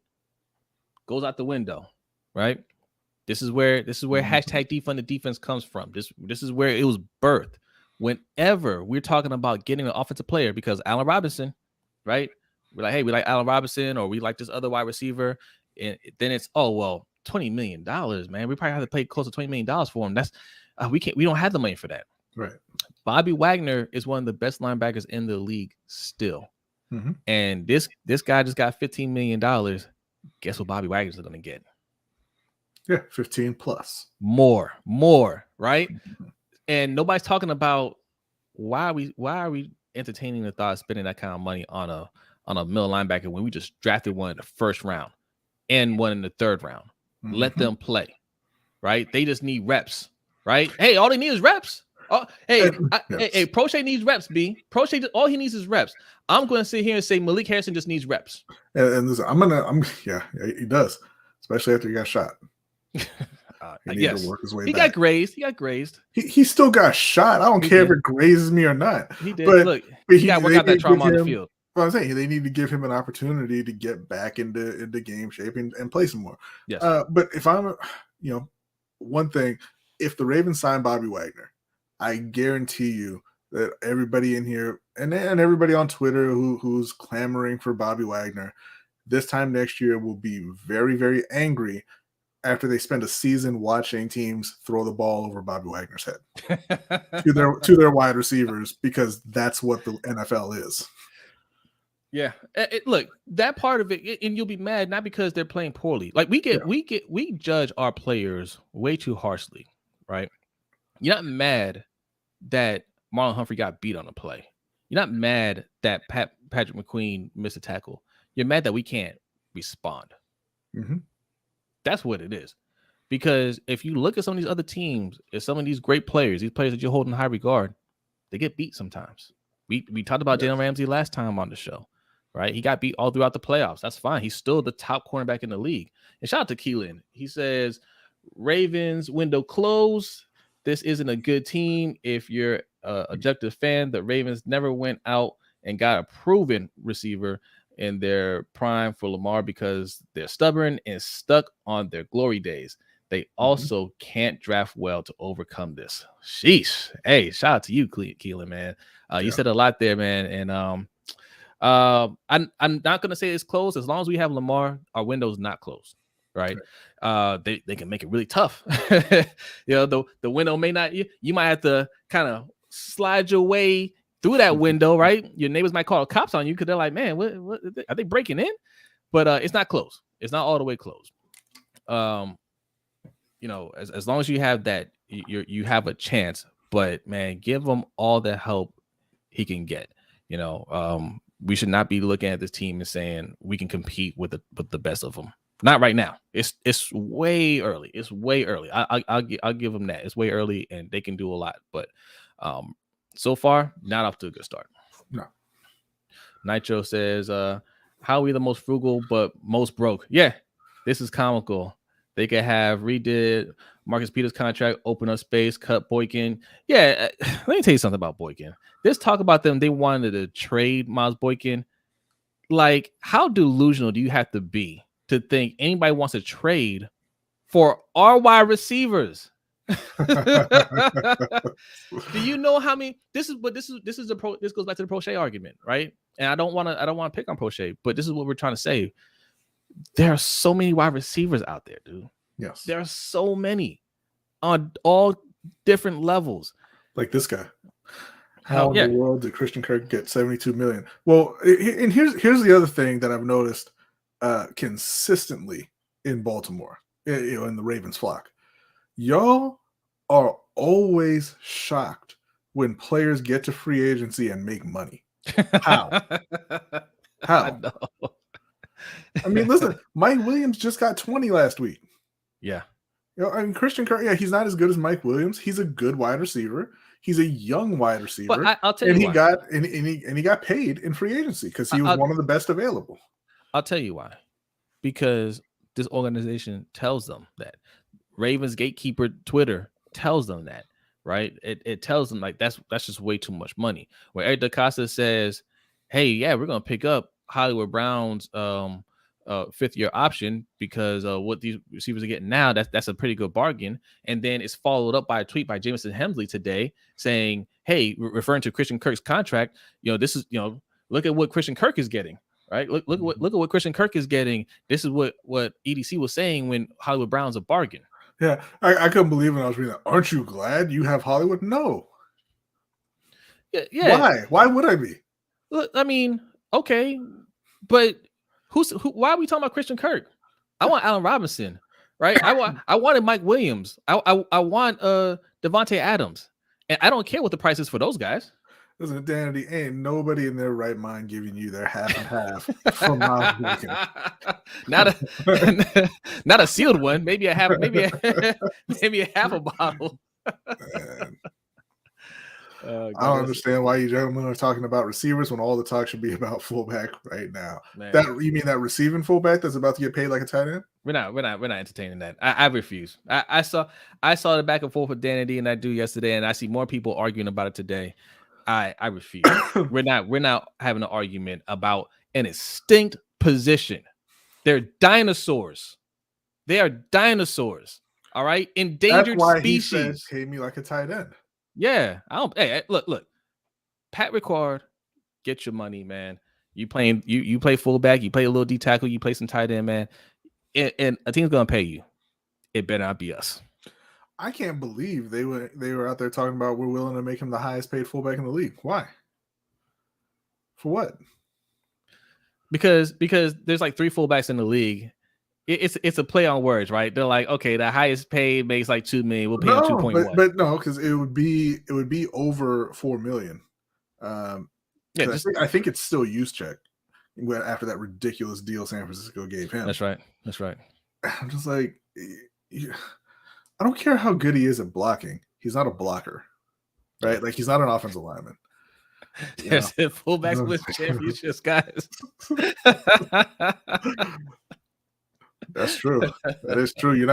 goes out the window, right? This is where hashtag defund the defense comes from. This is where it was birthed. Whenever we're talking about getting an offensive player, because Allen Robinson, right? We're like, hey, we like Allen Robinson, or we like this other wide receiver, and then it's $20 million, man. We probably have to pay close to $20 million for him. That's we don't have the money for that. Right. Bobby Wagner is one of the best linebackers in the league still. And this guy just got $15 million. Guess what Bobby Wagner's going to get? Yeah, 15 plus. More, right? And nobody's talking about why are we entertaining the thought of spending that kind of money on a middle linebacker when we just drafted one in the first round and one in the third round. Let them play, right? They just need reps, right? Hey, all they need is reps. Oh, hey, hey, Prochet needs reps, B. Prochet, all he needs is reps. I'm going to sit here and say Malik Harrison just needs reps. And listen, yeah, he does, especially after he got shot. He needs to work his way back. He got grazed. He still got shot. I don't care if it grazes me or not. He did. But he got to work out that trauma on the field. Well, I'm saying they need to give him an opportunity to get back into game shape and play some more. Yes. But if I'm, one thing, if the Ravens sign Bobby Wagner, I guarantee you that everybody in here and everybody on Twitter who's clamoring for Bobby Wagner this time next year will be very, very angry after they spend a season watching teams throw the ball over Bobby Wagner's head to their wide receivers, because that's what the NFL is. Yeah, look, that part of it, and you'll be mad not because they're playing poorly. Like we judge our players way too harshly, right? You're not mad that Marlon Humphrey got beat on a play. You're not mad that Patrick McQueen missed a tackle. You're mad that we can't respond. That's what it is. Because if you look at some of these other teams, if some of these great players, these players that you hold in high regard, they get beat sometimes. We talked about Jalen Ramsey last time on the show, right? He got beat all throughout the playoffs. That's fine. He's still the top cornerback in the league. And shout out to Keelan. He says, Ravens window closed. This isn't a good team. If you're an objective fan, the Ravens never went out and got a proven receiver in their prime for Lamar because they're stubborn and stuck on their glory days. They also can't draft well to overcome this. Sheesh. Hey, shout out to you, Keelan, man. You said a lot there, man. And I'm not going to say it's closed. As long as we have Lamar, our window's not closed. Right. They can make it really tough. The window may not, you might have to kind of slide your way through that window, right? Your neighbors might call the cops on you because they're like, man, what are they breaking in? But it's not closed. It's not all the way closed. As long as you have that, you have a chance. But man, give him all the help he can get. We should not be looking at this team and saying we can compete with the best of them. Not right now. It's way early. It's way early. I'll give them that. It's way early, and they can do a lot. But so far, not off to a good start. No. Nitro says, how are we the most frugal but most broke? Yeah, this is comical. They could have redid Marcus Peters' contract, open up space, cut Boykin. Yeah, let me tell you something about Boykin. There's talk about them. They wanted to trade Miles Boykin. Like, how delusional do you have to be to think anybody wants to trade for our wide receivers? Do you know how many? This is this goes back to the Prochet argument, right? And I don't want to pick on Prochet, but this is what we're trying to say. There are so many wide receivers out there, dude. Yes, there are so many on all different levels. Like this guy. How in the world did Christian Kirk get $72 million? Well, and here's the other thing that I've noticed consistently in Baltimore, in the Ravens flock. Y'all are always shocked when players get to free agency and make money. How? How? I mean, listen, Mike Williams just got 20 last week. Yeah. I mean, Christian Kirk, he's not as good as Mike Williams. He's a good wide receiver. He's a young wide receiver. But I'll tell you why. He got paid in free agency because he was one of the best available. I'll tell you why. Because this organization tells them that. Ravens gatekeeper Twitter tells them that, right? It tells them like that's just way too much money. Where Eric DaCosta says, hey, yeah, we're gonna pick up Hollywood Brown's fifth-year option because what these receivers are getting now, that's a pretty good bargain. And then it's followed up by a tweet by Jamison Hemsley today saying, hey, referring to Christian Kirk's contract, this is, look at what Christian Kirk is getting, right? Look at what Christian Kirk is getting. This is what EDC was saying when Hollywood Brown's a bargain. Yeah, I couldn't believe when I was reading that. Aren't you glad you have Hollywood? No. Yeah. Why? Why would I be? Look, I mean, okay, but why are we talking about Christian Kirk? I want Allen Robinson, right? I wanted Mike Williams. I want Devontae Adams, and I don't care what the price is for those guys. Listen, Danity, ain't nobody in their right mind giving you their half and half from Miles Boykin. Not a sealed one. Maybe a half a bottle. I don't understand why you gentlemen are talking about receivers when all the talk should be about fullback right now. Man. You mean that receiving fullback that's about to get paid like a tight end? We're not entertaining that. I refuse. I saw the back and forth with Danity and that dude yesterday, and I see more people arguing about it today. I refuse. We're not having an argument about an extinct position. They're dinosaurs. They are dinosaurs. All right, endangered That's why species. He said, pay me like a tight end. Yeah, I don't. Hey, look. Pat Ricard, get your money, man. You play fullback. You play a little D tackle. You play some tight end, man. And a team's gonna pay you. It better not be us. I can't believe they were out there talking about we're willing to make him the highest paid fullback in the league. Why? For what? Because there's like 3 fullbacks in the league. It's a play on words, right? They're like, okay, the highest paid makes like $2 million. We'll pay him 2.1. But no, because it would be over $4 million. I think it's still use check after that ridiculous deal San Francisco gave him. That's right. I'm just like, I don't care how good he is at blocking. He's not a blocker, right? Like he's not an offensive lineman. There's fullbacks with championships, guys. That's true. That is true. You're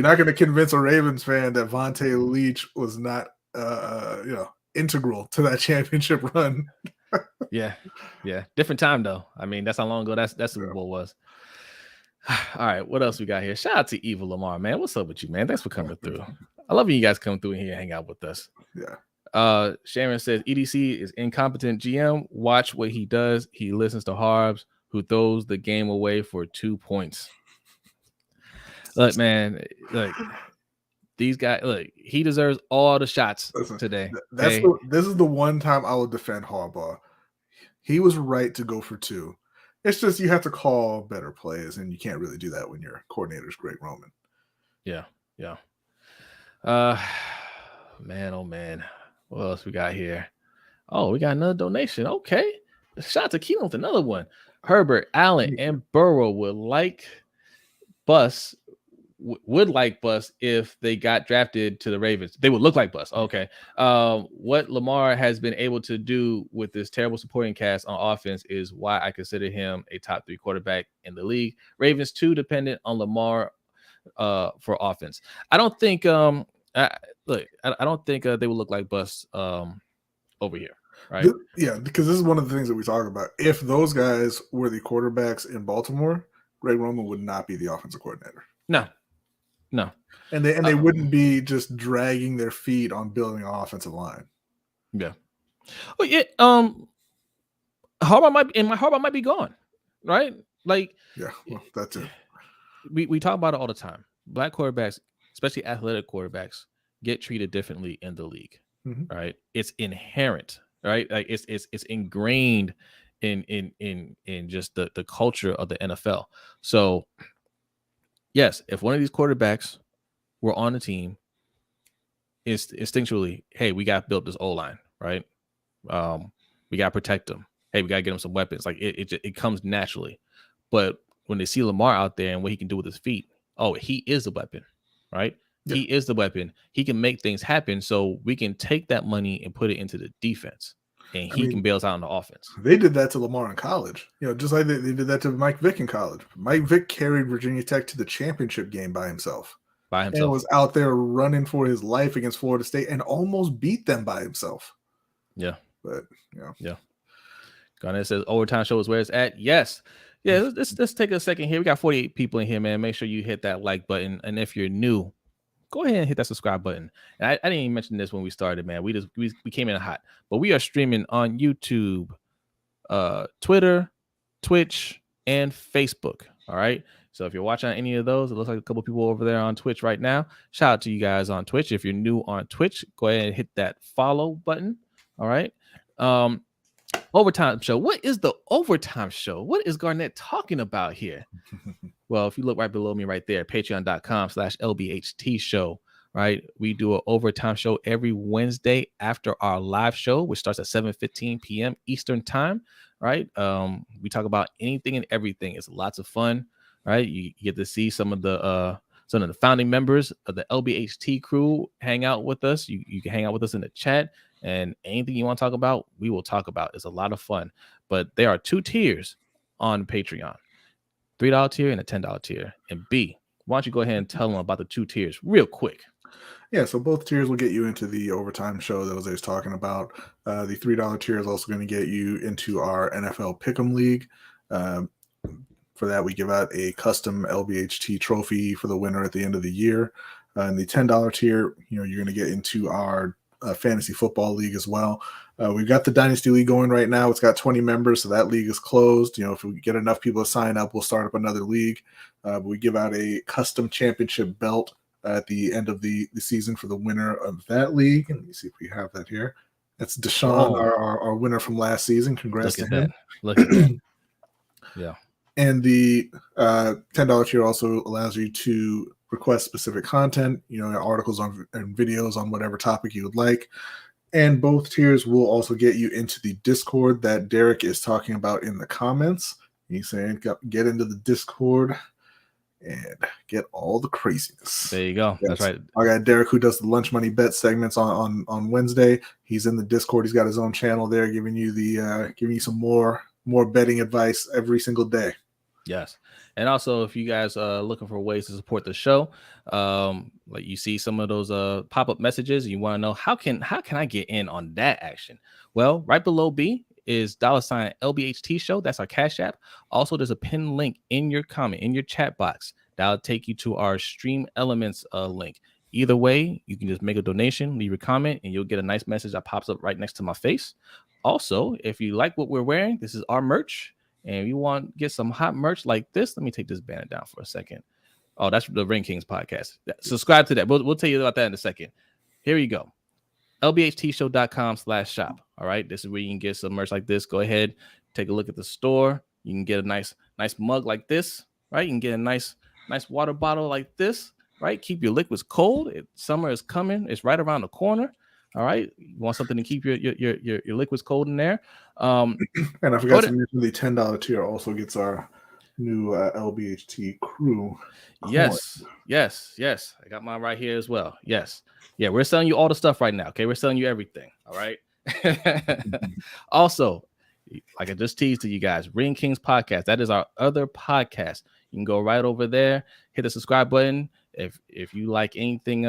not going to convince a Ravens fan that Vontae Leach was not integral to that championship run. Yeah. Different time though. I mean, that's how long ago that Super Bowl was. All right, what else we got here? Shout out to Evil Lamar, man. What's up with you, man? Thanks for coming through. I love you guys come through here and hang out with us. Yeah. Sharon says EDC is incompetent GM. Watch what he does. He listens to Harbs, who throws the game away for 2 points. Look, man, these guys, he deserves all the shots today. This is the one time I will defend Harbaugh. He was right to go for 2. It's just you have to call better plays, and you can't really do that when your coordinator's Greg Roman. Yeah. Man, oh man. What else we got here? Oh, we got another donation. Okay. Shout out to Keelan with another one. Herbert, Allen, and Burrow would like bust would like bust if they got drafted to the Ravens. They would look like bust. Okay. What Lamar has been able to do with this terrible supporting cast on offense is why I consider him a top 3 quarterback in the league. Ravens too dependent on Lamar for offense. I don't think I don't think they would look like bust over here. Right. Yeah, because this is one of the things that we talk about. If those guys were the quarterbacks in Baltimore, Greg Roman would not be the offensive coordinator. No. And they wouldn't be just dragging their feet on building an offensive line. Yeah. Oh yeah. Harbaugh might be gone, right? Like, yeah, well, that's it. We talk about it all the time. Black quarterbacks, especially athletic quarterbacks, get treated differently in the league, right? It's inherent, right? Like it's ingrained in just the culture of the NFL. So, yes, if one of these quarterbacks were on the team, it's instinctually, hey, we got to build this O-line, right? We got to protect them. Hey, we got to get them some weapons. Like it comes naturally. But when they see Lamar out there and what he can do with his feet, oh, he is the weapon, right? Yeah. He is the weapon. He can make things happen. So we can take that money and put it into the defense, and he can bail us out on the offense. They did that to Lamar in college, just like they did that to Mike Vick in college. Mike Vick carried Virginia Tech to the championship game by himself. And was out there running for his life against Florida State and almost beat them by himself. Yeah. But, yeah. Garnett says overtime show is where it's at. Yes. Yeah, let's take a second here. We got 48 people in here, man. Make sure you hit that like button. And if you're new, go ahead and hit that subscribe button. And I didn't even mention this when we started, man. We came in hot. But we are streaming on YouTube, Twitter, Twitch, and Facebook. All right. So if you're watching on any of those, it looks like a couple people over there on Twitch right now. Shout out to you guys on Twitch. If you're new on Twitch, go ahead and hit that follow button. All right. Overtime show. What is the overtime show? What is Garnett talking about here? Well, if you look right below me right there, patreon.com/LBHT show, right? We do an overtime show every Wednesday after our live show, which starts at 7:15 p.m. Eastern time, right? We talk about anything and everything. It's lots of fun, right? You get to see some of the founding members of the LBHT crew hang out with us. You can hang out with us in the chat. And anything you want to talk about, we will talk about. It's a lot of fun. But there are 2 tiers on Patreon, $3 tier and a $10 tier. And B, why don't you go ahead and tell them about the 2 tiers real quick? Yeah, so both tiers will get you into the overtime show that Jose was talking about. The $3 tier is also going to get you into our NFL Pick'em League. For that, we give out a custom LBHT trophy for the winner at the end of the year. And the $10 tier, you're going to get into our fantasy football league as well. We've got the Dynasty League going right now. It's got 20 members, so that league is closed. If we get enough people to sign up, we'll start up another league. But we give out a custom championship belt at the end of the season for the winner of that league. And let me see if we have that here. That's Deshaun, our winner from last season. Congrats to him. Look at that. Yeah. And the $10 tier also allows you to request specific content, articles and videos on whatever topic you would like. And both tiers will also get you into the Discord that Derek is talking about in the comments. He's saying, get into the Discord and get all the craziness. There you go. That's right. I got Derek, who does the Lunch Money Bet segments on Wednesday. He's in the Discord. He's got his own channel there, giving you some more betting advice every single day. Yes. And also, if you guys are looking for ways to support the show, like you see some of those pop-up messages, you want to know how can I get in on that action? Well, right below B is $ LBHT show. That's our Cash App. Also, there's a pinned link in your comment, in your chat box. That'll take you to our Stream Elements link. Either way, you can just make a donation, leave a comment, and you'll get a nice message that pops up right next to my face. Also, if you like what we're wearing, this is our merch. And you want to get some hot merch like this, let me take this banner down for a second. Oh, that's the Ring Kings podcast. Subscribe to that. We'll tell you about that in a second. Here you go. LBHTshow.com/shop. All right. This is where you can get some merch like this. Go ahead, take a look at the store. You can get a nice mug like this, right? You can get a nice water bottle like this, right? Keep your liquids cold. Summer is coming. It's right around the corner. All right. You want something to keep your liquids cold in there. And I forgot to mention the $10 tier also gets our new LBHT crew coin. Yes. I got mine right here as well. Yes. Yeah, we're selling you all the stuff right now. Okay, we're selling you everything. All right. Also, like I just teased to you guys, Ring Kings podcast. That is our other podcast. You can go right over there, hit the subscribe button if you like anything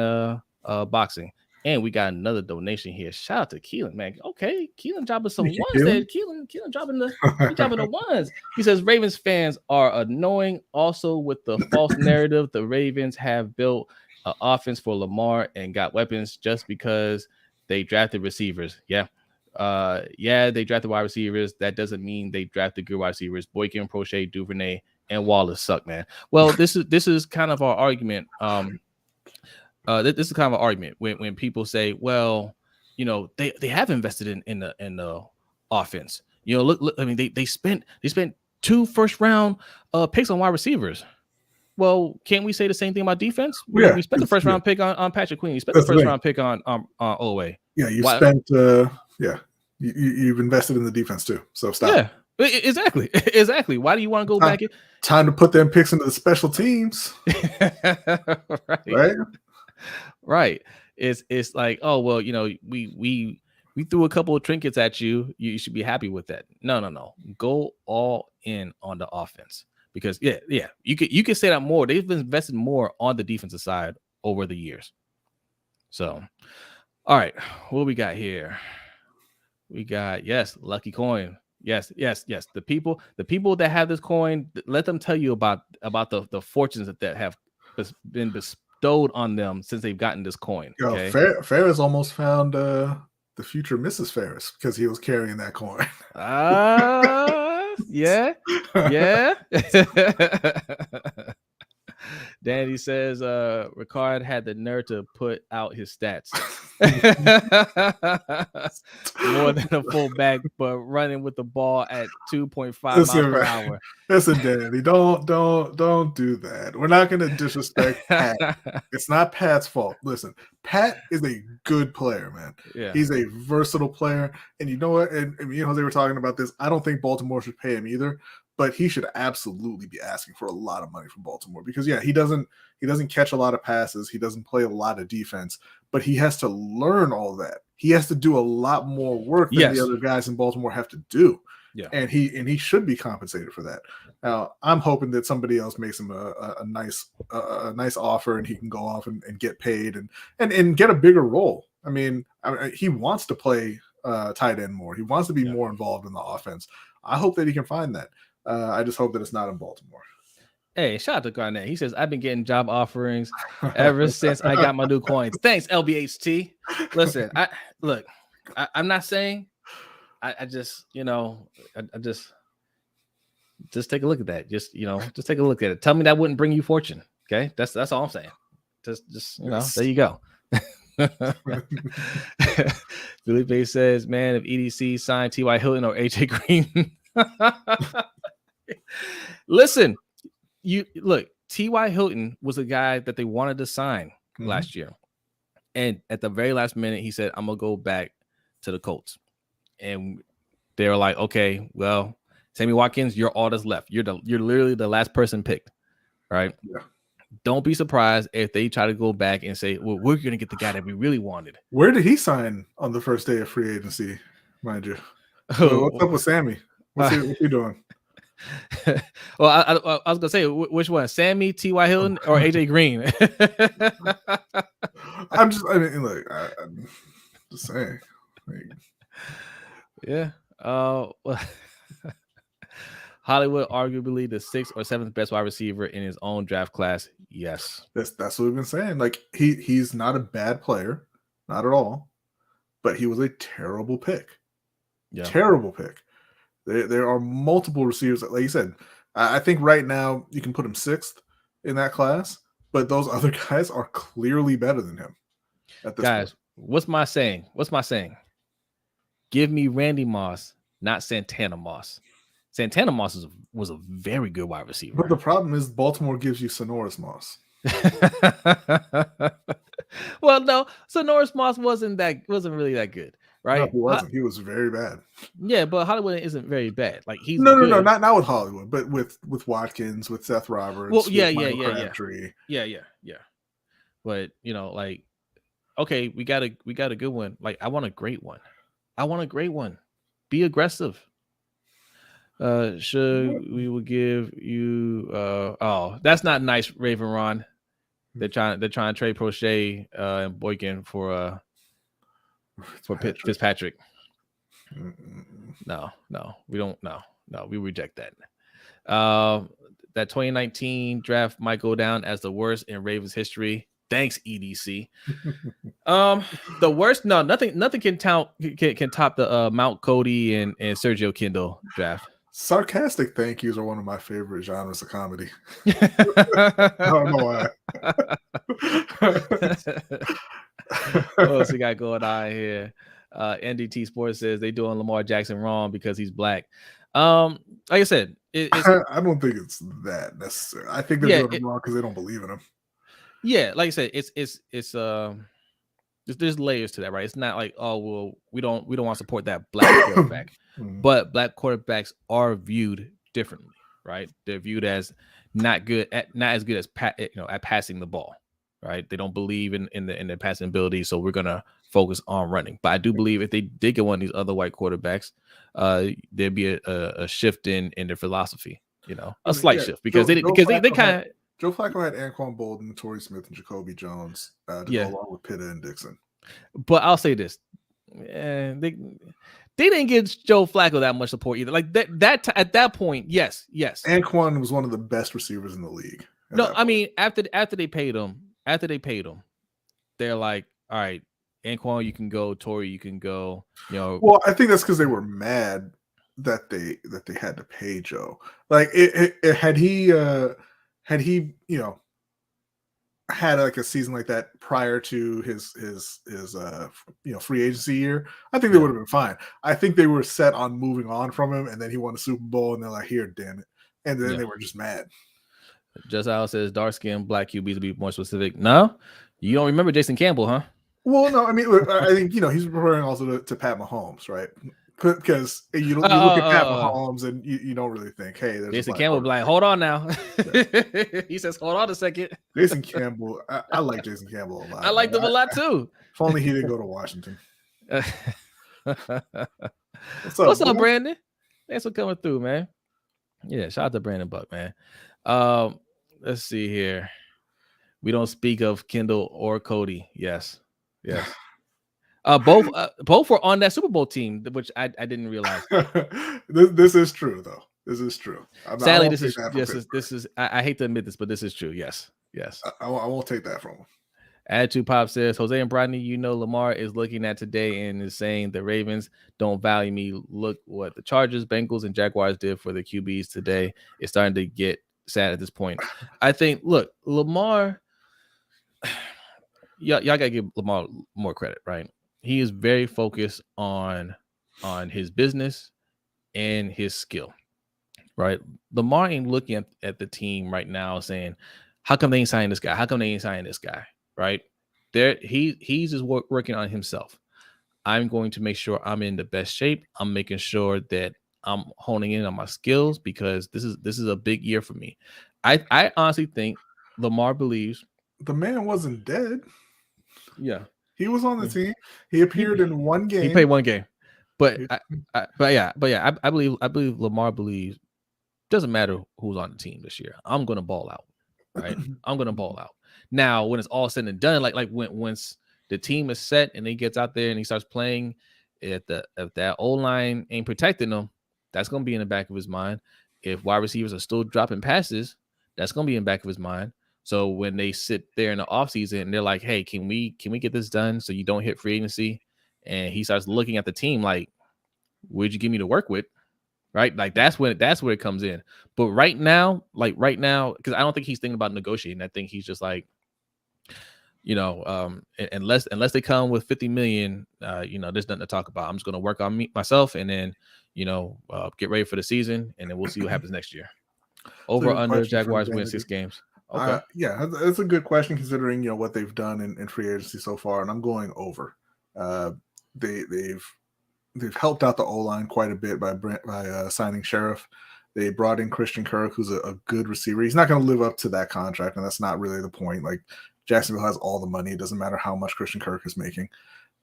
boxing. And we got another donation here. Shout out to Keelan, man. Okay, Keelan dropping some ones there. Keelan dropping the ones. He says Ravens fans are annoying. Also, with the false narrative, the Ravens have built an offense for Lamar and got weapons just because they drafted receivers. Yeah. They drafted wide receivers. That doesn't mean they drafted good wide receivers. Boykin, Prochet, Duvernay, and Wallace suck, man. Well, this is kind of our argument. This is kind of an argument when people say, well, they have invested in the offense. Look, I mean, they spent 2 first-round picks on wide receivers. Well, can't we say the same thing about defense? We spent the first-round pick on Patrick Queen. We spent the first-round pick on Olaway. Yeah, you've invested in the defense too. So stop. Yeah, exactly. Why do you want to go back? Time to put them picks into the special teams. Right. It's like, oh well, we threw a couple of trinkets at you. You should be happy with that. No. Go all in on the offense because you could say that more. They've invested more on the defensive side over the years. So, all right, what we got here? We got lucky coin. Yes. The people that have this coin, let them tell you about the fortunes that have been bestowed on them since they've gotten this coin. Okay? Ferris almost found the future Mrs. Ferris because he was carrying that coin. Yeah. Danny says Ricard had the nerve to put out his stats. More than a fullback, but running with the ball at 2.5 miles per hour. Listen, Danny, don't do that. We're not going to disrespect Pat. It's not Pat's fault. Listen, Pat is a good player, man. Yeah. He's a versatile player. And you know what? And they were talking about this. I don't think Baltimore should pay him either. But he should absolutely be asking for a lot of money from Baltimore because, he doesn't catch a lot of passes. He doesn't play a lot of defense, but he has to learn all that. He has to do a lot more work than the other guys in Baltimore have to do. Yeah. And he should be compensated for that. Now, I'm hoping that somebody else makes him a nice offer and he can go off and get paid and get a bigger role. I mean, he wants to play tight end more. He wants to be more involved in the offense. I hope that he can find that. I just hope that it's not in Baltimore. Hey, shout out to Garnett. He says, I've been getting job offerings ever since I got my new coins. Thanks, LBHT. Listen, I'm not saying I just take a look at that. Just take a look at it. Tell me that wouldn't bring you fortune. Okay. That's all I'm saying. Just there you go. Felipe says, man, if EDC signed T.Y. Hilton or AJ Green. Listen, T.Y. Hilton was a guy that they wanted to sign last year. And at the very last minute, he said, I'm going to go back to the Colts. And they were like, okay, well, Sammy Watkins, you're all that's left. You're literally the last person picked, right? Yeah. Don't be surprised if they try to go back and say, well, we're going to get the guy that we really wanted. Where did he sign on the first day of free agency, mind you? What's up with Sammy? What's he doing? Well, I was gonna say which one, Sammy, T.Y. Hilton, or AJ Green? I'm just saying. Yeah. Hollywood, arguably the 6th or 7th best wide receiver in his own draft class. Yes, that's what we've been saying. Like he's not a bad player, not at all, but he was a terrible pick. Yeah, terrible pick. There are multiple receivers, like you said. I think right now you can put him 6th in that class, but those other guys are clearly better than him. At this point. What's my saying? Give me Randy Moss, not Santana Moss. Santana Moss was a very good wide receiver. But the problem is Baltimore gives you Sonoris Moss. Well, no, Sonoris Moss wasn't really that good. No, right? he wasn't. He was very bad. Yeah, but Hollywood isn't very bad. Like he's No, good. not with Hollywood, but with Watkins, with Seth Well, Roberts, yeah, with yeah, Michael yeah, yeah, Crabtree. yeah. But like, okay, we got a good one. Like, I want a great one. Be aggressive. Should we will give you oh, that's not nice, Raven Ron. They're trying to trade Prochet and Boykin for Fitzpatrick. No, we don't. No, we reject that. That 2019 draft might go down as the worst in Ravens history. Thanks, EDC. The worst. No, nothing can top the Mount Cody and Sergio Kindle draft. Sarcastic thank yous are one of my favorite genres of comedy. I don't know why. What else we got going on here? NDT Sports says they doing Lamar Jackson wrong because he's black. Like I said, I don't think it's that necessary. I think they're doing it wrong because they don't believe in him. Yeah, like I said, there's layers to that, right? It's not like, oh well, we don't want to support that black quarterback, but black quarterbacks are viewed differently, right? They're viewed as not as good as at passing the ball, right? They don't believe in their passing ability, so we're gonna focus on running. But I do believe if they did get one of these other white quarterbacks, there'd be a shift in their philosophy, a slight shift because they kind of. Joe Flacco had Anquan Bolden, Torrey Smith, and Jacoby Jones to go along with Pitta and Dixon. But I'll say this: they didn't give Joe Flacco that much support either. Like that at that point, yes. Anquan was one of the best receivers in the league. No, I mean after they paid him, they're like, all right, Anquan, you can go. Torrey, you can go. Well, I think that's because they were mad that they had to pay Joe. Like had he had like a season like that prior to his free agency year, I think they would have been fine. I think they were set on moving on from him, and then he won a Super Bowl, and they're like, "Here, damn it!" And then they were just mad. Just Al says dark skin black QBs to be more specific. No, you don't remember Jason Campbell, huh? Well, no, I mean, I think he's referring also to Pat Mahomes, right? Because you look at Pat Mahomes and you don't really think, hey, there's Jason Campbell. Like, hold on now. He says, hold on a second. Jason Campbell, I like Jason Campbell a lot. I liked him a lot too. If only he didn't go to Washington. What's up, Brandon? Thanks for coming through, man. Yeah, shout out to Brandon Buck, man. Let's see here. We don't speak of Kendall or Cody. Yes. Both were on that Super Bowl team, which I didn't realize. This is true, though. This is true. Sadly, this is. I hate to admit this, but this is true. Yes. I won't take that from him. Attitude Pop says, Jose and Brodny, Lamar is looking at today and is saying the Ravens don't value me. Look what the Chargers, Bengals, and Jaguars did for the QBs today. It's starting to get sad at this point. I think, look, Lamar, y'all got to give Lamar more credit, right? He is very focused on his business and his skill, right? Lamar ain't looking at the team right now saying, how come they ain't signing this guy? How come they ain't signing this guy? Right? He's just working on himself. I'm going to make sure I'm in the best shape. I'm making sure that I'm honing in on my skills because this is a big year for me. I honestly think Lamar believes the man wasn't dead. Yeah. He was on the team. He appeared in one game. He played one game, but I believe Lamar believes doesn't matter who's on the team this year. I'm gonna ball out, right? I'm gonna ball out. Now, when it's all said and done, like once the team is set and he gets out there and he starts playing, if that O-line ain't protecting him, that's gonna be in the back of his mind. If wide receivers are still dropping passes, that's gonna be in the back of his mind. So when they sit there in the offseason and they're like, hey, can we get this done so you don't hit free agency? And he starts looking at the team like, what'd you give me to work with? Right? Like that's where it comes in. But right now, because I don't think he's thinking about negotiating. I think he's just like, unless they come with 50 million, there's nothing to talk about. I'm just gonna work on myself and then, get ready for the season and then we'll see what happens next year. Over under Jaguars win 6 games. Okay. Yeah, that's a good question considering what they've done in free agency so far, and I'm going over. they've helped out the O-line quite a bit by signing Sheriff. They brought in Christian Kirk, who's a good receiver. He's not going to live up to that contract, and that's not really the point. Like, Jacksonville has all the money. It doesn't matter how much Christian Kirk is making.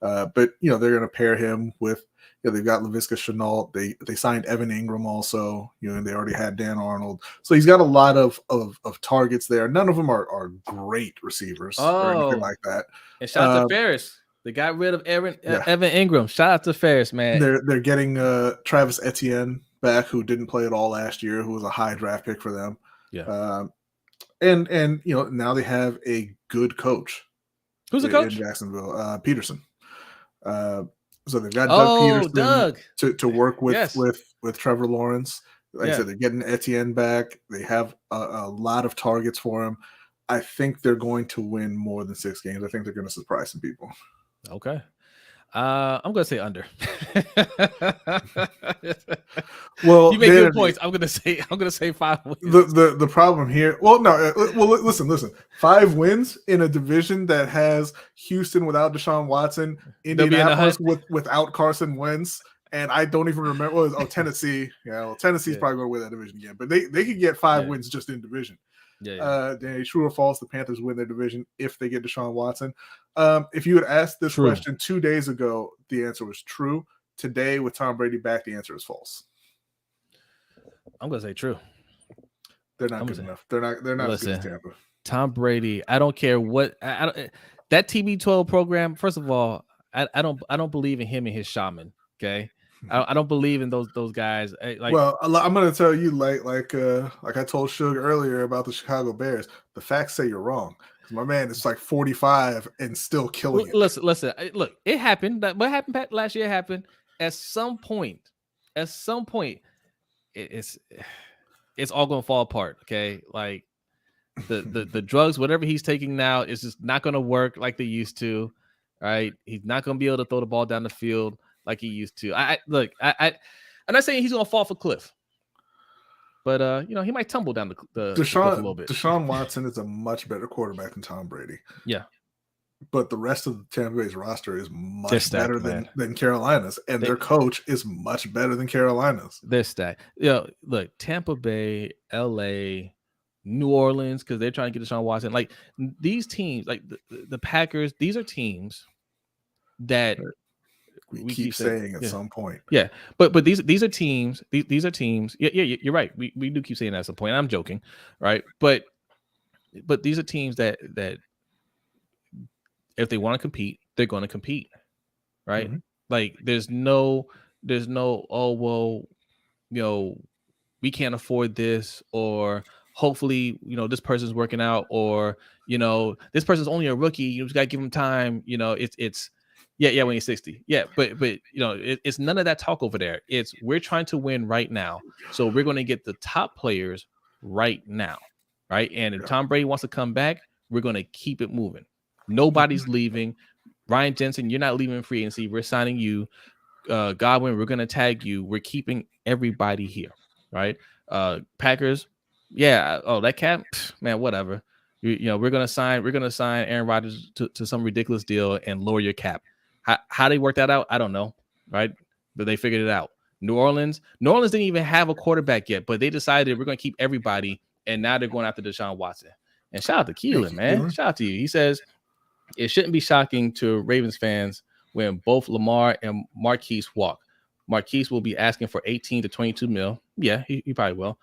But, they're going to pair him with, they've got Laviska Shenault. They signed Evan Ingram also, and they already had Dan Arnold. So he's got a lot of targets there. None of them are great receivers or anything like that. And shout out to Ferris. They got rid of Evan Ingram. Shout out to Ferris, man. They're getting Travis Etienne back, who didn't play at all last year, who was a high draft pick for them. Yeah. And now they have a good coach. Who's the coach? In Jacksonville? Peterson. So they've got Doug Peterson to work with with Trevor Lawrence. Like I said, they're getting Etienne back. They have a lot of targets for him. I think they're going to win more than 6 games. I think they're going to surprise some people. Okay. I'm going to say under. Well, you make good points. I'm going to say 5 wins. The problem here. Well, no. Well, listen. 5 wins in a division that has Houston without Deshaun Watson, Indianapolis without Carson Wentz, and I don't even remember. Tennessee. Yeah, well, Tennessee's probably going to win that division again, but they could get 5 wins just in division. True or false, the Panthers win their division if they get Deshaun Watson. If you had asked this question 2 days ago, the answer was true. Today, with Tom Brady back, the answer is false. I'm gonna say true. They're not good enough. They're not as good as Tampa. Tom Brady. I don't care what. That TB12 program. First of all, I don't believe in him and his shaman. Okay. I don't believe in those guys. Well, I'm going to tell you, like I told Suge earlier about the Chicago Bears. The facts say you're wrong. My man is like 45 and still killing it. Listen. Look, it happened. What happened last year happened. At some point, it's all going to fall apart. Okay, like the drugs, whatever he's taking now, is just not going to work like they used to. Right? He's not going to be able to throw the ball down the field like he used to. I'm not saying he's gonna fall off a cliff, but he might tumble down the cliff a little bit. Deshaun Watson is a much better quarterback than Tom Brady. Yeah, but the rest of the Tampa Bay's roster is much better than Carolina's, and their coach is much better than Carolina's. They're stacked. Look, Tampa Bay, LA, New Orleans, because they're trying to get Deshaun Watson. Like these teams, like the Packers, these are teams that. We keep saying at some point. Yeah. But these are teams. These are teams. Yeah, you're right. We do keep saying that at some point. I'm joking, right? But these are teams that if they want to compete, they're going to compete, right? Mm-hmm. Like there's no we can't afford this, or hopefully this person's working out, or this person's only a rookie. You just got to give him time. It's when he's 60. Yeah, but it's none of that talk over there. It's we're trying to win right now. So we're going to get the top players right now, right? And if Tom Brady wants to come back, we're going to keep it moving. Nobody's leaving. Ryan Jensen, you're not leaving free agency. We're signing you. Godwin, we're going to tag you. We're keeping everybody here, right? Packers, that cap, man, whatever. We're going to sign Aaron Rodgers to some ridiculous deal and lower your cap. How they worked that out, I don't know, right? But they figured it out. New Orleans didn't even have a quarterback yet, but they decided we're going to keep everybody, and now they're going after Deshaun Watson. And shout out to Keelan, man. Shout out to you. He says, it shouldn't be shocking to Ravens fans when both Lamar and Marquise walk. Marquise will be asking for 18 to 22 mil. Yeah, he probably will.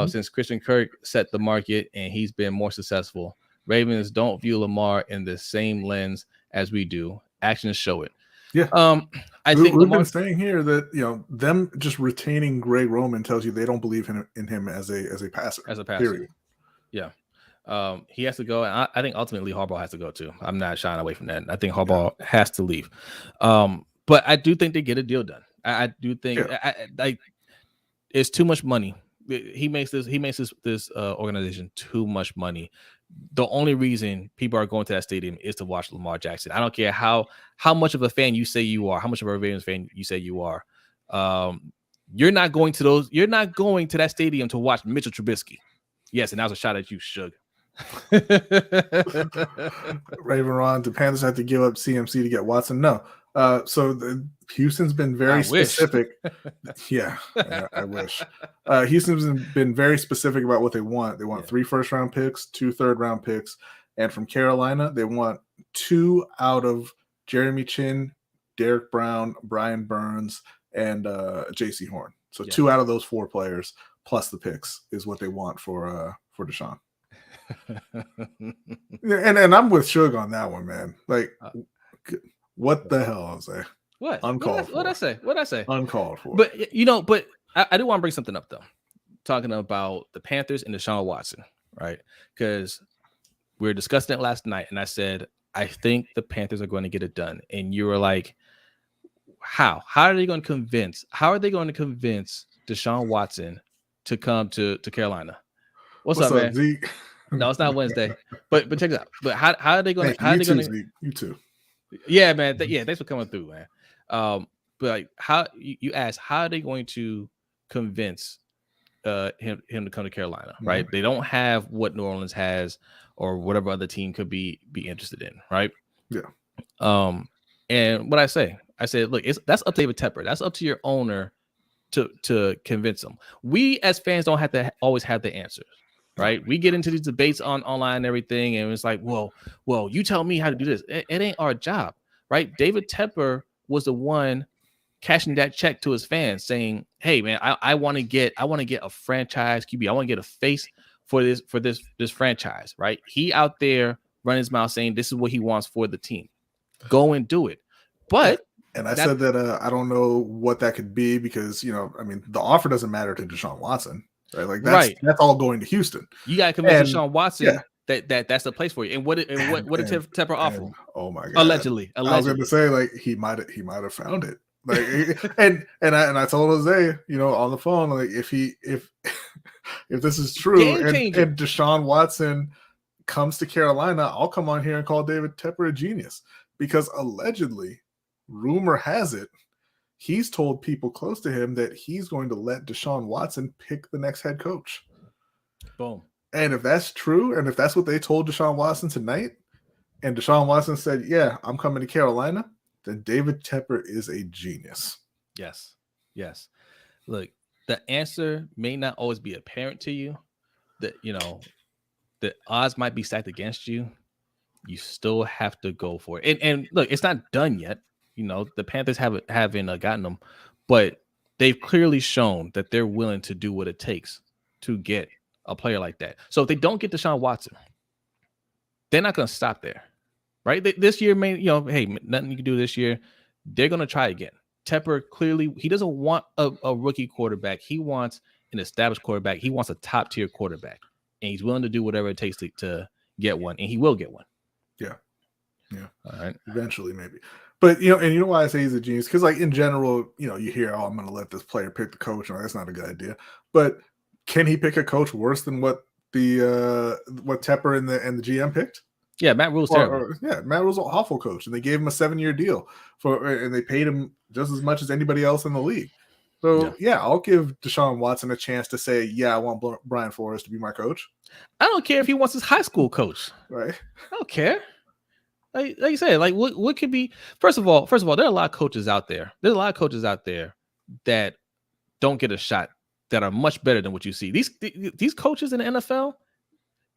Since Christian Kirk set the market and he's been more successful. Ravens don't view Lamar in the same lens as we do. Actions show it. Yeah. I think we've been saying here that them just retaining Greg Roman tells you they don't believe in him as a passer. As a passer. Period. Yeah. He has to go, and I think ultimately Harbaugh has to go too. I'm not shying away from that. I think Harbaugh has to leave. But I do think they get a deal done. I do think it's too much money. He makes this organization too much money. The only reason people are going to that stadium is to watch Lamar Jackson. I don't care how much of a fan you say you are, how much of a Ravens fan you say you are. You're not going to that stadium to watch Mitchell Trubisky. Yes, and that was a shot at you, Suge. Raven Ron, the Panthers have to give up CMC to get Watson. No. Houston's been I very wish. specific. Yeah, I wish. Houston's been very specific about what they want. They want 3 first-round picks, 2 third-round picks, and from Carolina, they want 2 out of Jeremy Chin, Derek Brown, Brian Burns, and J.C. Horn. So 2 out of those 4 players plus the picks is what they want for Deshaun. and I'm with Suge on that one, man. Like, what the hell, Jose? What? Uncalled for. What'd I say? Uncalled for. But I do want to bring something up though. Talking about the Panthers and Deshaun Watson, right? Because we were discussing it last night, and I said I think the Panthers are going to get it done, and you were like, "How? How are they going to convince? How are they going to convince Deshaun Watson to come to Carolina?" What's up, man? Zeke? No, it's not Wednesday. But check it out. But how are they going to? How are they going to? You too. Yeah, man. Thanks for coming through, man. But like, how you asked, how are they going to convince him to come to Carolina? Right? They don't have what New Orleans has, or whatever other team could be interested in, right? Yeah. And what I said, look, that's up to David Tepper. That's up to your owner to convince them. We as fans don't have to always have the answers. Right, we get into these debates online and everything, and it's like, well, you tell me how to do this. It ain't our job, right? David Tepper was the one cashing that check to his fans, saying, "Hey, man, I want to get a franchise QB. I want to get a face for this franchise." Right? He out there running his mouth saying this is what he wants for the team. Go and do it. But and I said that I don't know what that could be because the offer doesn't matter to Deshaun Watson. Right, like that's all going to Houston. You got to convince Deshaun Watson that's the place for you. And what did Tepper offer? Oh my god! Allegedly, I was going to say like he might have found it. Like, and I told Jose, on the phone, like if this is true and Deshaun Watson comes to Carolina, I'll come on here and call David Tepper a genius because allegedly, rumor has it, he's told people close to him that he's going to let Deshaun Watson pick the next head coach. Boom. And if that's true, and if that's what they told Deshaun Watson tonight, and Deshaun Watson said, "Yeah, I'm coming to Carolina," then David Tepper is a genius. Yes. Look, the answer may not always be apparent to you. That the odds might be stacked against you. You still have to go for it. And look, it's not done yet. The Panthers haven't gotten them, but they've clearly shown that they're willing to do what it takes to get a player like that. So if they don't get Deshaun Watson, they're not going to stop there, right? This year, hey, nothing you can do this year. They're going to try again. Tepper clearly, he doesn't want a rookie quarterback. He wants an established quarterback. He wants a top tier quarterback, and he's willing to do whatever it takes to get one, and he will get one. Yeah. All right. Eventually, maybe. But why I say he's a genius? Because like in general, you hear, "Oh, I'm going to let this player pick the coach." No, that's not a good idea. But can he pick a coach worse than what Tepper and the GM picked? Yeah, Matt Rule's terrible. Matt Rule's an awful coach, and they gave him a 7-year deal and they paid him just as much as anybody else in the league. So I'll give Deshaun Watson a chance to say, "Yeah, I want Brian Flores to be my coach." I don't care if he wants his high school coach. Right? I don't care. Like you said, like what could be? First of all, there are a lot of coaches out there. There's a lot of coaches out there that don't get a shot that are much better than what you see. These coaches in the NFL,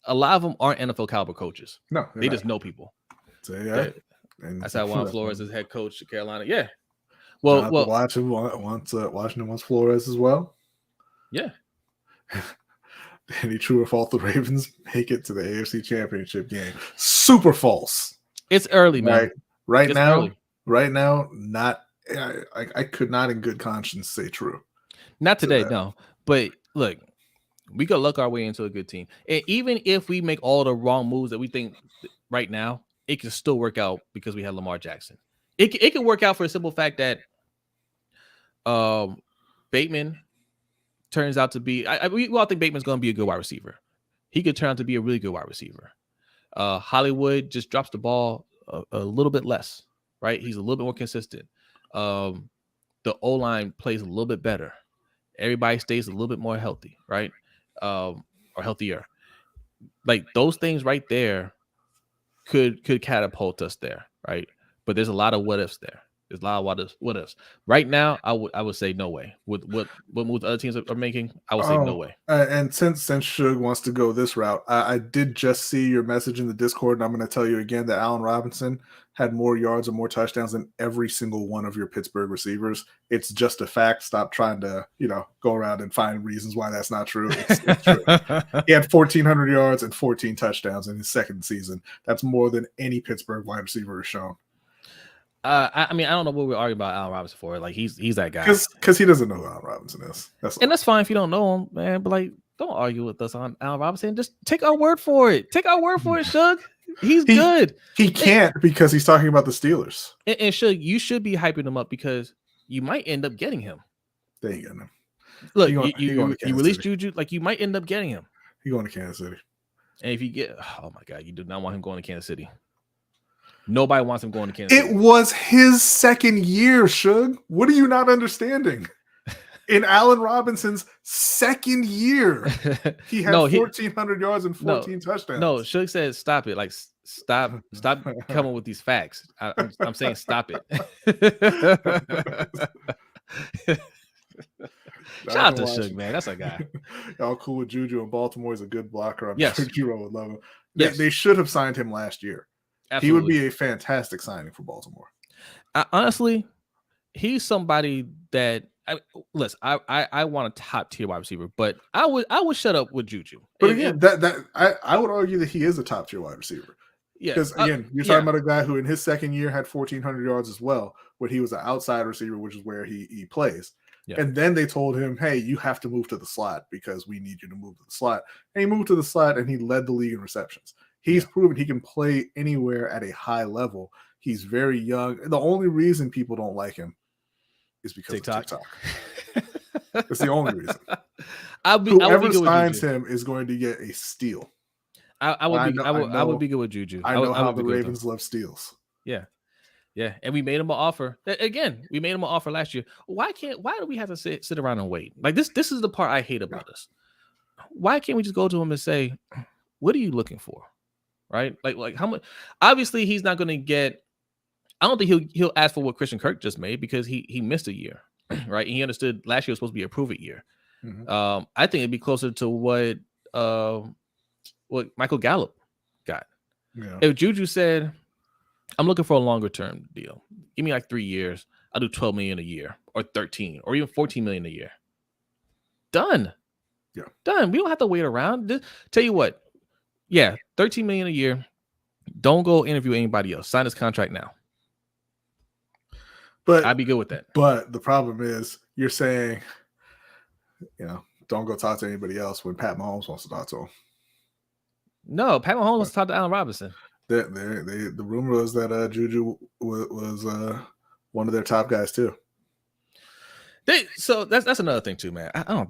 a lot of them aren't NFL caliber coaches. No, they just know people. So that's how Juan Flores is head coach of Carolina. Yeah. Well, Washington wants Flores as well. Yeah. Any true or false, the Ravens make it to the AFC Championship game? Super false. It's early, man. Right now, not. I could not, in good conscience, say true. Not today, no. But look, we could luck our way into a good team, and even if we make all the wrong moves that we think right now, it can still work out because we have Lamar Jackson. It can work out for a simple fact that Bateman turns out to be. We all think Bateman's going to be a good wide receiver. He could turn out to be a really good wide receiver. Hollywood just drops the ball a little bit less, right? He's a little bit more consistent. The O-line plays a little bit better. Everybody stays a little bit more healthy, right? Or healthier. Like those things right there could catapult us there, right? But there's a lot of what ifs there. There's a lot of what else. Right now, I would say no way. With what moves other teams are making, I would say no way. And since Shug wants to go this route, I did just see your message in the Discord, and I'm going to tell you again that Allen Robinson had more yards and more touchdowns than every single one of your Pittsburgh receivers. It's just a fact. Stop trying to go around and find reasons why that's not true. It's true. He had 1,400 yards and 14 touchdowns in his second season. That's more than any Pittsburgh wide receiver has shown. I mean, I don't know what we're arguing about Allen Robinson for. Like he's that guy. Because he doesn't know who Allen Robinson is. That's fine if you don't know him, man. But like, don't argue with us on Allen Robinson. Just take our word for it. Take our word for it, Shug. He's good. He can't because he's talking about the Steelers. And Shug, you should be hyping him up because you might end up getting him. They ain't getting him. Look, you released Juju. Like you might end up getting him. He's going to Kansas City. And if you get, oh my God, you do not want him going to Kansas City. Nobody wants him going to Kansas City. It was his second year, Shug. What are you not understanding? In Allen Robinson's second year, he had 1,400 yards and 14 touchdowns. No, Shug said, "Stop it! Like, stop coming with these facts." I'm saying, stop it. Shout out to Shug, man. That's a guy. Y'all cool with Juju in Baltimore? He's a good blocker. I'm sure Juju would love him. Yes. They should have signed him last year. Absolutely. He would be a fantastic signing for Baltimore. Honestly, he's somebody that I want a top tier wide receiver, but I would shut up with Juju. But again, I would argue that he is a top tier wide receiver. Yeah, because again, you're talking about a guy who in his second year had 1,400 yards as well, where he was an outside receiver, which is where he plays. Yeah. And then they told him, hey, you have to move to the slot because we need you to move to the slot. And he moved to the slot and he led the league in receptions. He's proven he can play anywhere at a high level. He's very young. The only reason people don't like him is because of TikTok. That's the only reason. Whoever signs him is going to get a steal. I would be good with Juju. I know how the Ravens love steals. Yeah. Yeah, and we made him an offer. Again, we made him an offer last year. Why do we have to sit around and wait? Like this is the part I hate about this. Why can't we just go to him and say, what are you looking for? Right? Like how much? Obviously, he's not going to get. I don't think he'll ask for what Christian Kirk just made because he missed a year, right? And he understood last year was supposed to be a prove-it year. Mm-hmm. I think it'd be closer to what Michael Gallup got. Yeah. If Juju said, I'm looking for a longer term deal. Give me like 3 years. I'll do $12 million a year or 13 or even $14 million a year. Done. Yeah. Done. We don't have to wait around. Tell you what. Yeah. $13 million a year. Don't go interview anybody else. Sign this contract now. But I'd be good with that. But the problem is you're saying, don't go talk to anybody else when Pat Mahomes wants to talk to him. No, Pat Mahomes wants to talk to Allen Robinson. The rumor was that Juju was one of their top guys too. So that's another thing too, man. I don't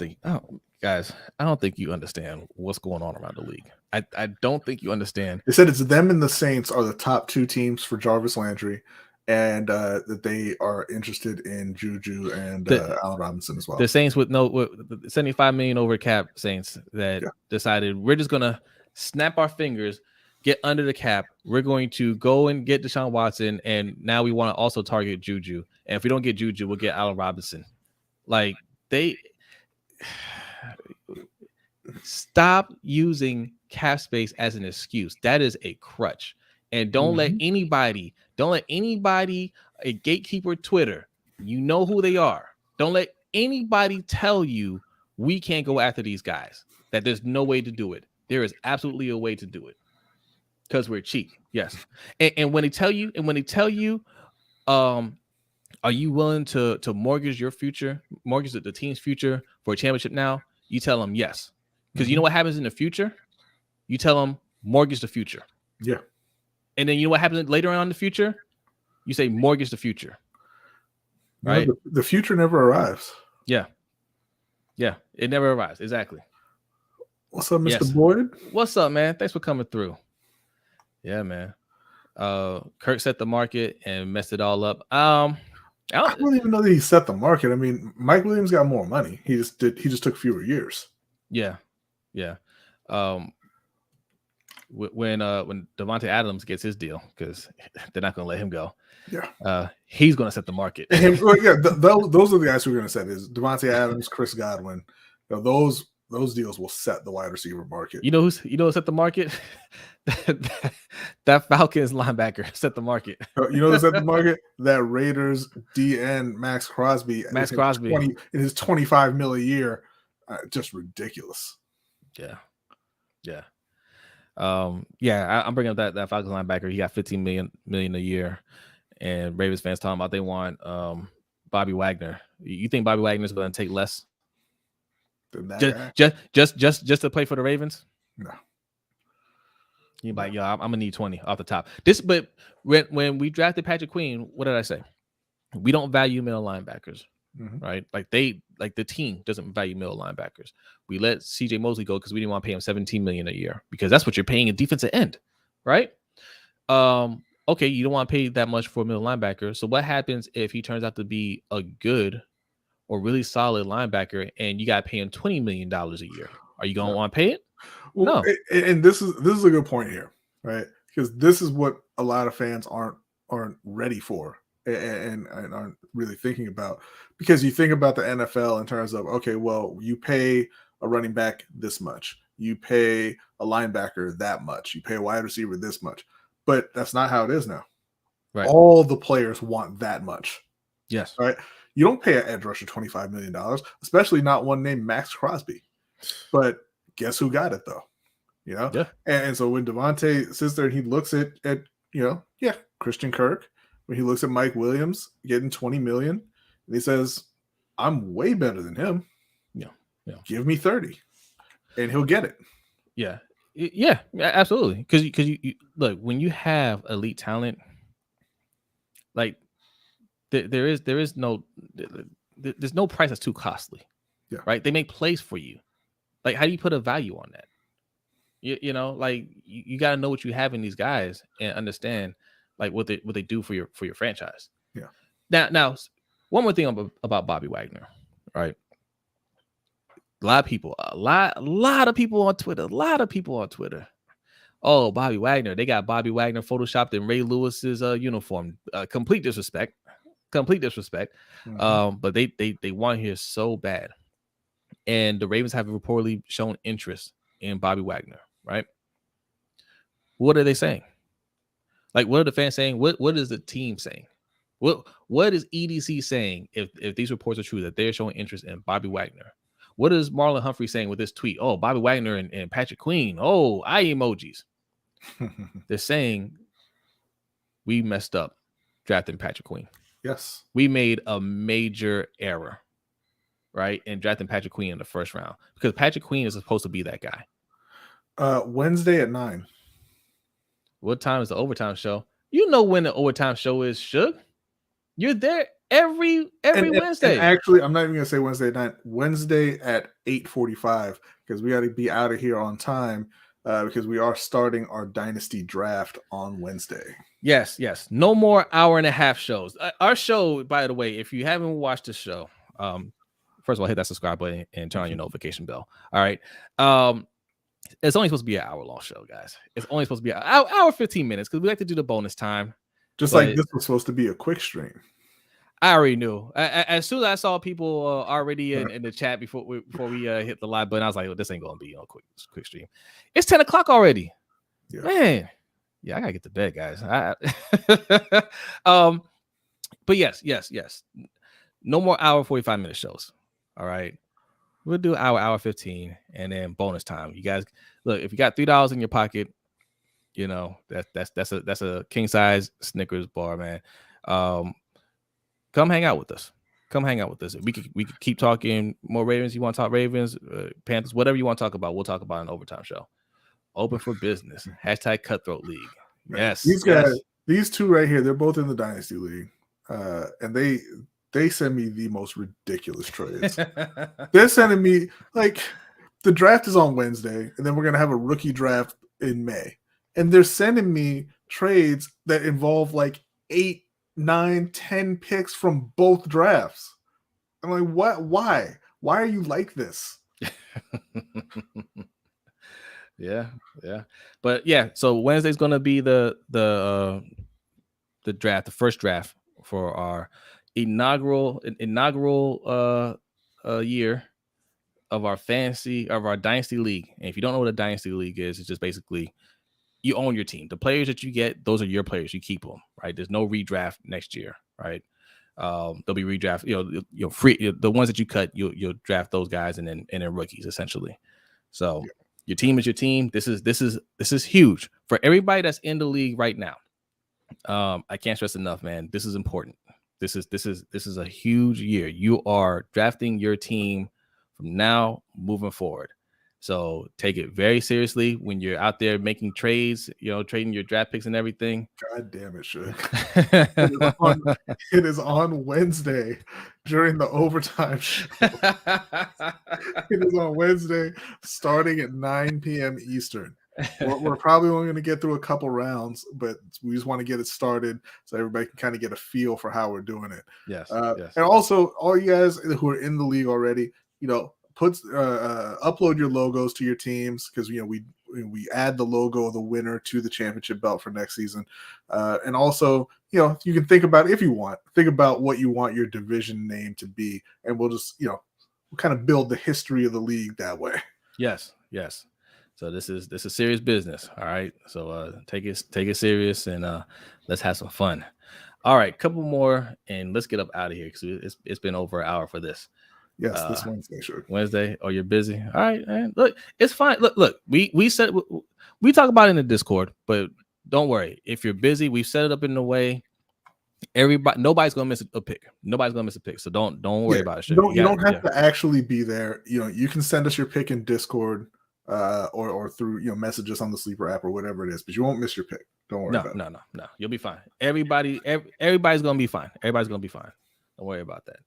think you understand what's going on around the league. I don't think you understand. They said it's them and the Saints are the top two teams for Jarvis Landry, and that they are interested in Juju and Allen Robinson as well. The Saints with $75 million over cap Saints that decided we're just gonna snap our fingers. Get under the cap. We're going to go and get Deshaun Watson, and now we want to also target Juju. And if we don't get Juju, we'll get Allen Robinson. Like stop using cap space as an excuse. That is a crutch. And don't let anybody, a gatekeeper Twitter, you know who they are. Don't let anybody tell you we can't go after these guys. That there's no way to do it. There is absolutely a way to do it. Because we're cheap, yes. And when they tell you, are you willing to mortgage your future, mortgage the team's future for a championship now? You tell them yes. Because you know what happens in the future? You tell them mortgage the future. Yeah. And then you know what happens later on in the future? You say mortgage the future. Right? No, the future never arrives. Yeah. Yeah, it never arrives. Exactly. What's up, Mr. Boyd? What's up, man? Thanks for coming through. Yeah, man. Kirk set the market and messed it all up. I don't even know that he set the market. I mean, Mike Williams got more money. He just took fewer years. Yeah. Yeah. when Devontae Adams gets his deal, because they're not going to let him go. Yeah. He's going to set the market. Those are the guys who are going to set is Devontae Adams, Chris Godwin. Those deals will set the wide receiver market. You know who set the market? that Falcons linebacker set the market. You know who set the market? That Raiders DN Max Crosby. In his $25 million a year, just ridiculous. Yeah. I'm bringing up that Falcons linebacker. He got $15 million a year, and Ravens fans talking about they want Bobby Wagner. You think Bobby Wagner is going to take less? Just to play for the Ravens? No. You're like, yo, I'm gonna need 20 off the top. But when we drafted Patrick Queen, what did I say? We don't value middle linebackers, right? Like the team doesn't value middle linebackers. We let CJ Mosley go because we didn't want to pay him $17 million a year, because that's what you're paying a defensive end, right? Okay, you don't want to pay that much for a middle linebacker. So what happens if he turns out to be a good or really solid linebacker and you got to pay him $20 million a year? Are you going to want to pay it? Well, no. And this is a good point here, right? Because this is what a lot of fans aren't ready for and aren't really thinking about. Because you think about the NFL in terms of, okay, well, you pay a running back this much, you pay a linebacker that much, you pay a wide receiver this much, but that's not how it is now. Right? All the players want that much. Yes. Right. You don't pay an edge rusher $25 million, especially not one named Max Crosby. But guess who got it though? Yeah. And so when Devontae sits there and he looks at Christian Kirk, when he looks at Mike Williams getting $20 million, and he says, I'm way better than him. Yeah. Give me 30. And he'll get it. Yeah. Yeah, absolutely. Because you look, when you have elite talent, like there's no price that's too costly. Yeah. Right. They make plays for you. Like, how do you put a value on that? You know, like you got to know what you have in these guys and understand like what they do for your franchise. Yeah. Now, one more thing about Bobby Wagner, right? A lot of people on Twitter. Oh, Bobby Wagner. They got Bobby Wagner photoshopped in Ray Lewis's uniform. Complete disrespect. Mm-hmm. But they want here so bad. And the Ravens have reportedly shown interest in Bobby Wagner, right? What are they saying? Like, what are the fans saying? What is the team saying? What is EDC saying if these reports are true that they're showing interest in Bobby Wagner? What is Marlon Humphrey saying with this tweet? Oh, Bobby Wagner and Patrick Queen. Oh, eye emojis. They're saying we messed up drafting Patrick Queen. Yes. We made a major error, right? In drafting Patrick Queen in the first round, because Patrick Queen is supposed to be that guy. Wednesday at 9. What time is the overtime show? You know when the overtime show is, Suge. You're there every Wednesday. And actually, I'm not even gonna say Wednesday at 9. Wednesday at 8:45, because we got to be out of here on time, because we are starting our dynasty draft on Wednesday. Yes. No more hour and a half shows. Our show, by the way, if you haven't watched the show, first of all, hit that subscribe button and turn on your notification bell. All right. It's only supposed to be an hour-long show, guys. It's only supposed to be an hour 15 minutes, because we like to do the bonus time. Just like this was supposed to be a quick stream. I already knew. As soon as I saw people already in the chat before we hit the live button, I was like, well, this ain't going to be a quick stream. It's 10 o'clock already. Yeah. Man. Yeah, I got to get to bed, guys. But yes. No more hour 45-minute shows. All right. We'll do hour 15, and then bonus time. You guys, look, if you got $3 in your pocket, you know, that's a king size Snickers bar, man. Come hang out with us. We could keep talking more Ravens. You want to talk Ravens, Panthers, whatever you want to talk about, we'll talk about in an overtime show. Open for business. # Cutthroat League. Yes. These guys, these two right here, they're both in the Dynasty League. And they send me the most ridiculous trades. They're sending me, like, the draft is on Wednesday, and then we're going to have a rookie draft in May. And they're sending me trades that involve like 8, 9, 10 picks from both drafts. I'm like, what? Why? Why are you like this? Yeah. But yeah, so Wednesday's gonna be the draft, the first draft for our inaugural year of our dynasty league. And if you don't know what a dynasty league is, it's just basically you own your team. The players that you get, those are your players. You keep them, right? There's no redraft next year, right? They'll be redraft. Free. The ones that you cut, you'll draft those guys and then rookies essentially. So your team is your team. This is huge for everybody that's in the league right now. I can't stress enough, man. This is important. This is a huge year. You are drafting your team from now moving forward. So take it very seriously when you're out there making trades, trading your draft picks and everything. God damn it, Shook. It is on Wednesday during the overtime show. It is on Wednesday starting at 9 p.m. Eastern. We're probably only going to get through a couple rounds, but we just want to get it started so everybody can kind of get a feel for how we're doing it. Yes. And also, all you guys who are in the league already, upload your logos to your teams because we add the logo of the winner to the championship belt for next season. And also, you can think about what you want your division name to be, and we'll just we'll kind of build the history of the league that way. Yes. So this is serious business. All right. So take it serious and let's have some fun. All right, couple more and let's get up out of here because it's been over an hour for this. Yes, this Wednesday, sure. Wednesday. Oh, you're busy. All right, man. Look, it's fine. Look. We talk about it in the Discord, but don't worry. If you're busy, we've set it up in the way. Nobody's gonna miss a pick. Nobody's gonna miss a pick. So don't worry about it. You don't have to actually be there. You can send us your pick in Discord. Or through messages on the Sleeper app or whatever it is, but you won't miss your pick. Don't worry about it. No. You'll be fine. Everybody's gonna be fine. Everybody's gonna be fine. Don't worry about that.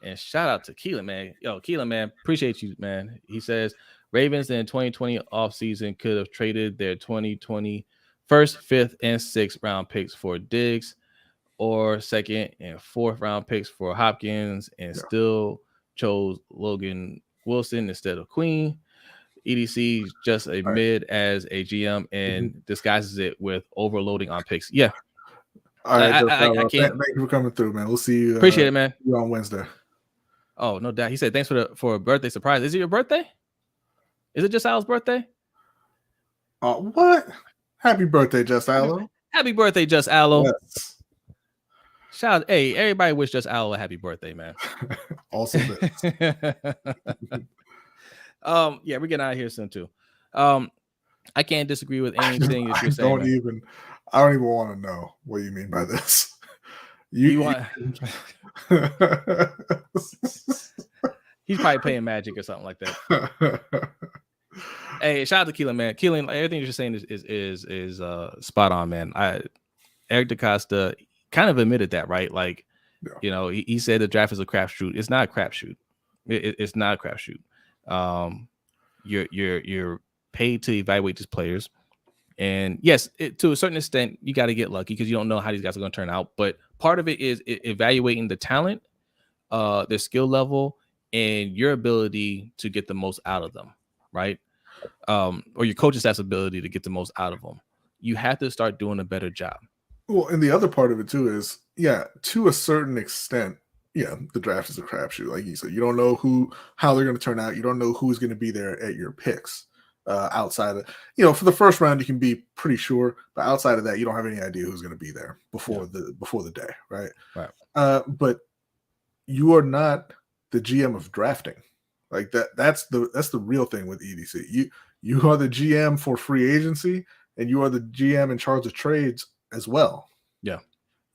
And shout out to Keelan, man. Keelan, man, appreciate you, man. He says Ravens in 2020 offseason could have traded their 2020 first, fifth, and sixth round picks for Diggs, or second and fourth round picks for Hopkins, and still chose Logan Wilson instead of Queen. EDC just a mid as a GM and disguises it with overloading on picks. Yeah. All right. I can't. Thank you for coming through, man. We'll see you. Appreciate it, man. On Wednesday. Oh, no doubt. He said thanks for a birthday surprise. Is it your birthday? Is it just Al's birthday? What? Happy birthday, Just Allo. Happy birthday, Just Allo. Yes. Shout out. Hey, everybody wish Just Allo a happy birthday, man. Also this. Yeah, we're getting out of here soon too. I can't disagree with anything that you're saying. I don't even want to know what you mean by this. You want? He's probably playing Magic or something like that. Hey, shout out to Keelan, man. Keelan, everything you're saying is spot on, man. Eric DaCosta kind of admitted that, right? Like, he said the draft is a crapshoot. It's not a crapshoot. It's not a crapshoot. You're paid to evaluate these players, and yes, to a certain extent, you got to get lucky because you don't know how these guys are going to turn out. But part of it is evaluating the talent, their skill level, and your ability to get the most out of them, right? Or your coaching staff's ability to get the most out of them. You have to start doing a better job. Well, and the other part of it too is, to a certain extent. Yeah, the draft is a crapshoot. Like you said, you don't know how they're going to turn out. You don't know who's going to be there at your picks. Outside of, for the first round, you can be pretty sure, but outside of that, you don't have any idea who's going to be there before the day, right? Right. But you are not the GM of drafting. Like that's the real thing with EDC. You are the GM for free agency, and you are the GM in charge of trades as well. Yeah.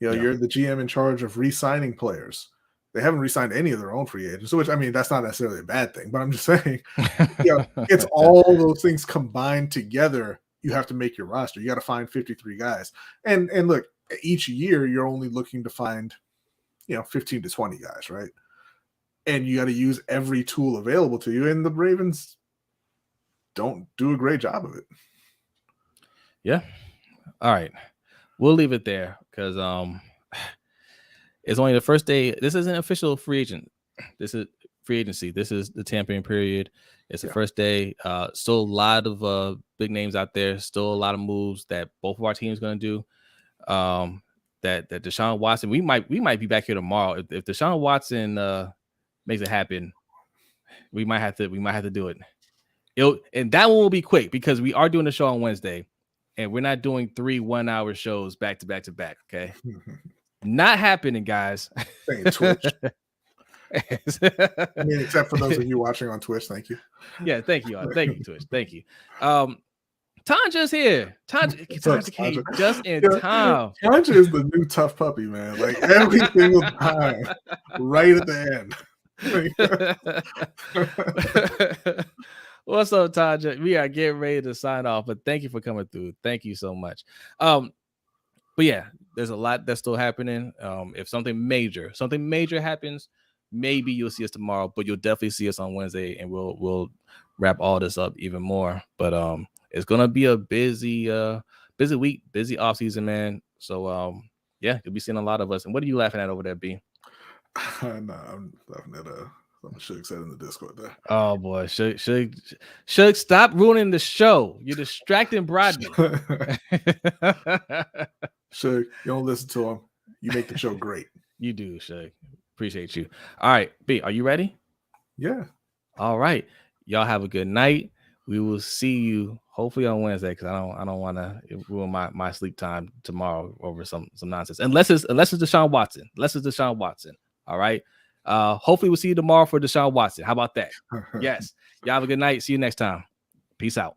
You're the GM in charge of re-signing players. They haven't re-signed any of their own free agents, which, I mean, that's not necessarily a bad thing, but I'm just saying, it's all those things combined together. You have to make your roster. You got to find 53 guys. And look, each year you're only looking to find, 15 to 20 guys, right? And you got to use every tool available to you. And the Ravens don't do a great job of it. Yeah. All right. We'll leave it there because it's only the first day. This isn't official free agent. This is free agency. This is the tampering period. It's the first day. Still a lot of big names out there. Still a lot of moves that both of our teams going to do. That Deshaun Watson, we might be back here tomorrow. If Deshaun Watson makes it happen, we might have to do it. And that one will be quick because we are doing the show on Wednesday, and we're not doing 3 1-hour shows back to back to back. Okay, not happening, guys. Twitch. I mean, except for those of you watching on Twitch, thank you. Yeah, thank you, Twitch. Thank you. Tanja's here. Tanja came just in time. Tanja is the new tough puppy, man. Like every single time, right at the end. What's up, Tanja? We are getting ready to sign off, but thank you for coming through. Thank you so much. But yeah, there's a lot that's still happening. If something major happens, maybe you'll see us tomorrow, but you'll definitely see us on Wednesday, and we'll wrap all this up even more. But it's gonna be a busy week, busy off season, man. So yeah, you'll be seeing a lot of us. And what are you laughing at over there, B? No, I'm laughing at something Suge said in the Discord there. Oh boy, Suge, stop ruining the show. You're distracting Brodny. Suge, you don't listen to him. You make the show great. You do, Suge. Appreciate you. All right, B, are you ready? Yeah. All right. Y'all have a good night. We will see you hopefully on Wednesday because I don't want to ruin my sleep time tomorrow over some nonsense. Unless it's Deshaun Watson. All right. Hopefully we'll see you tomorrow for Deshaun Watson. How about that? Yes. Y'all have a good night. See you next time. Peace out.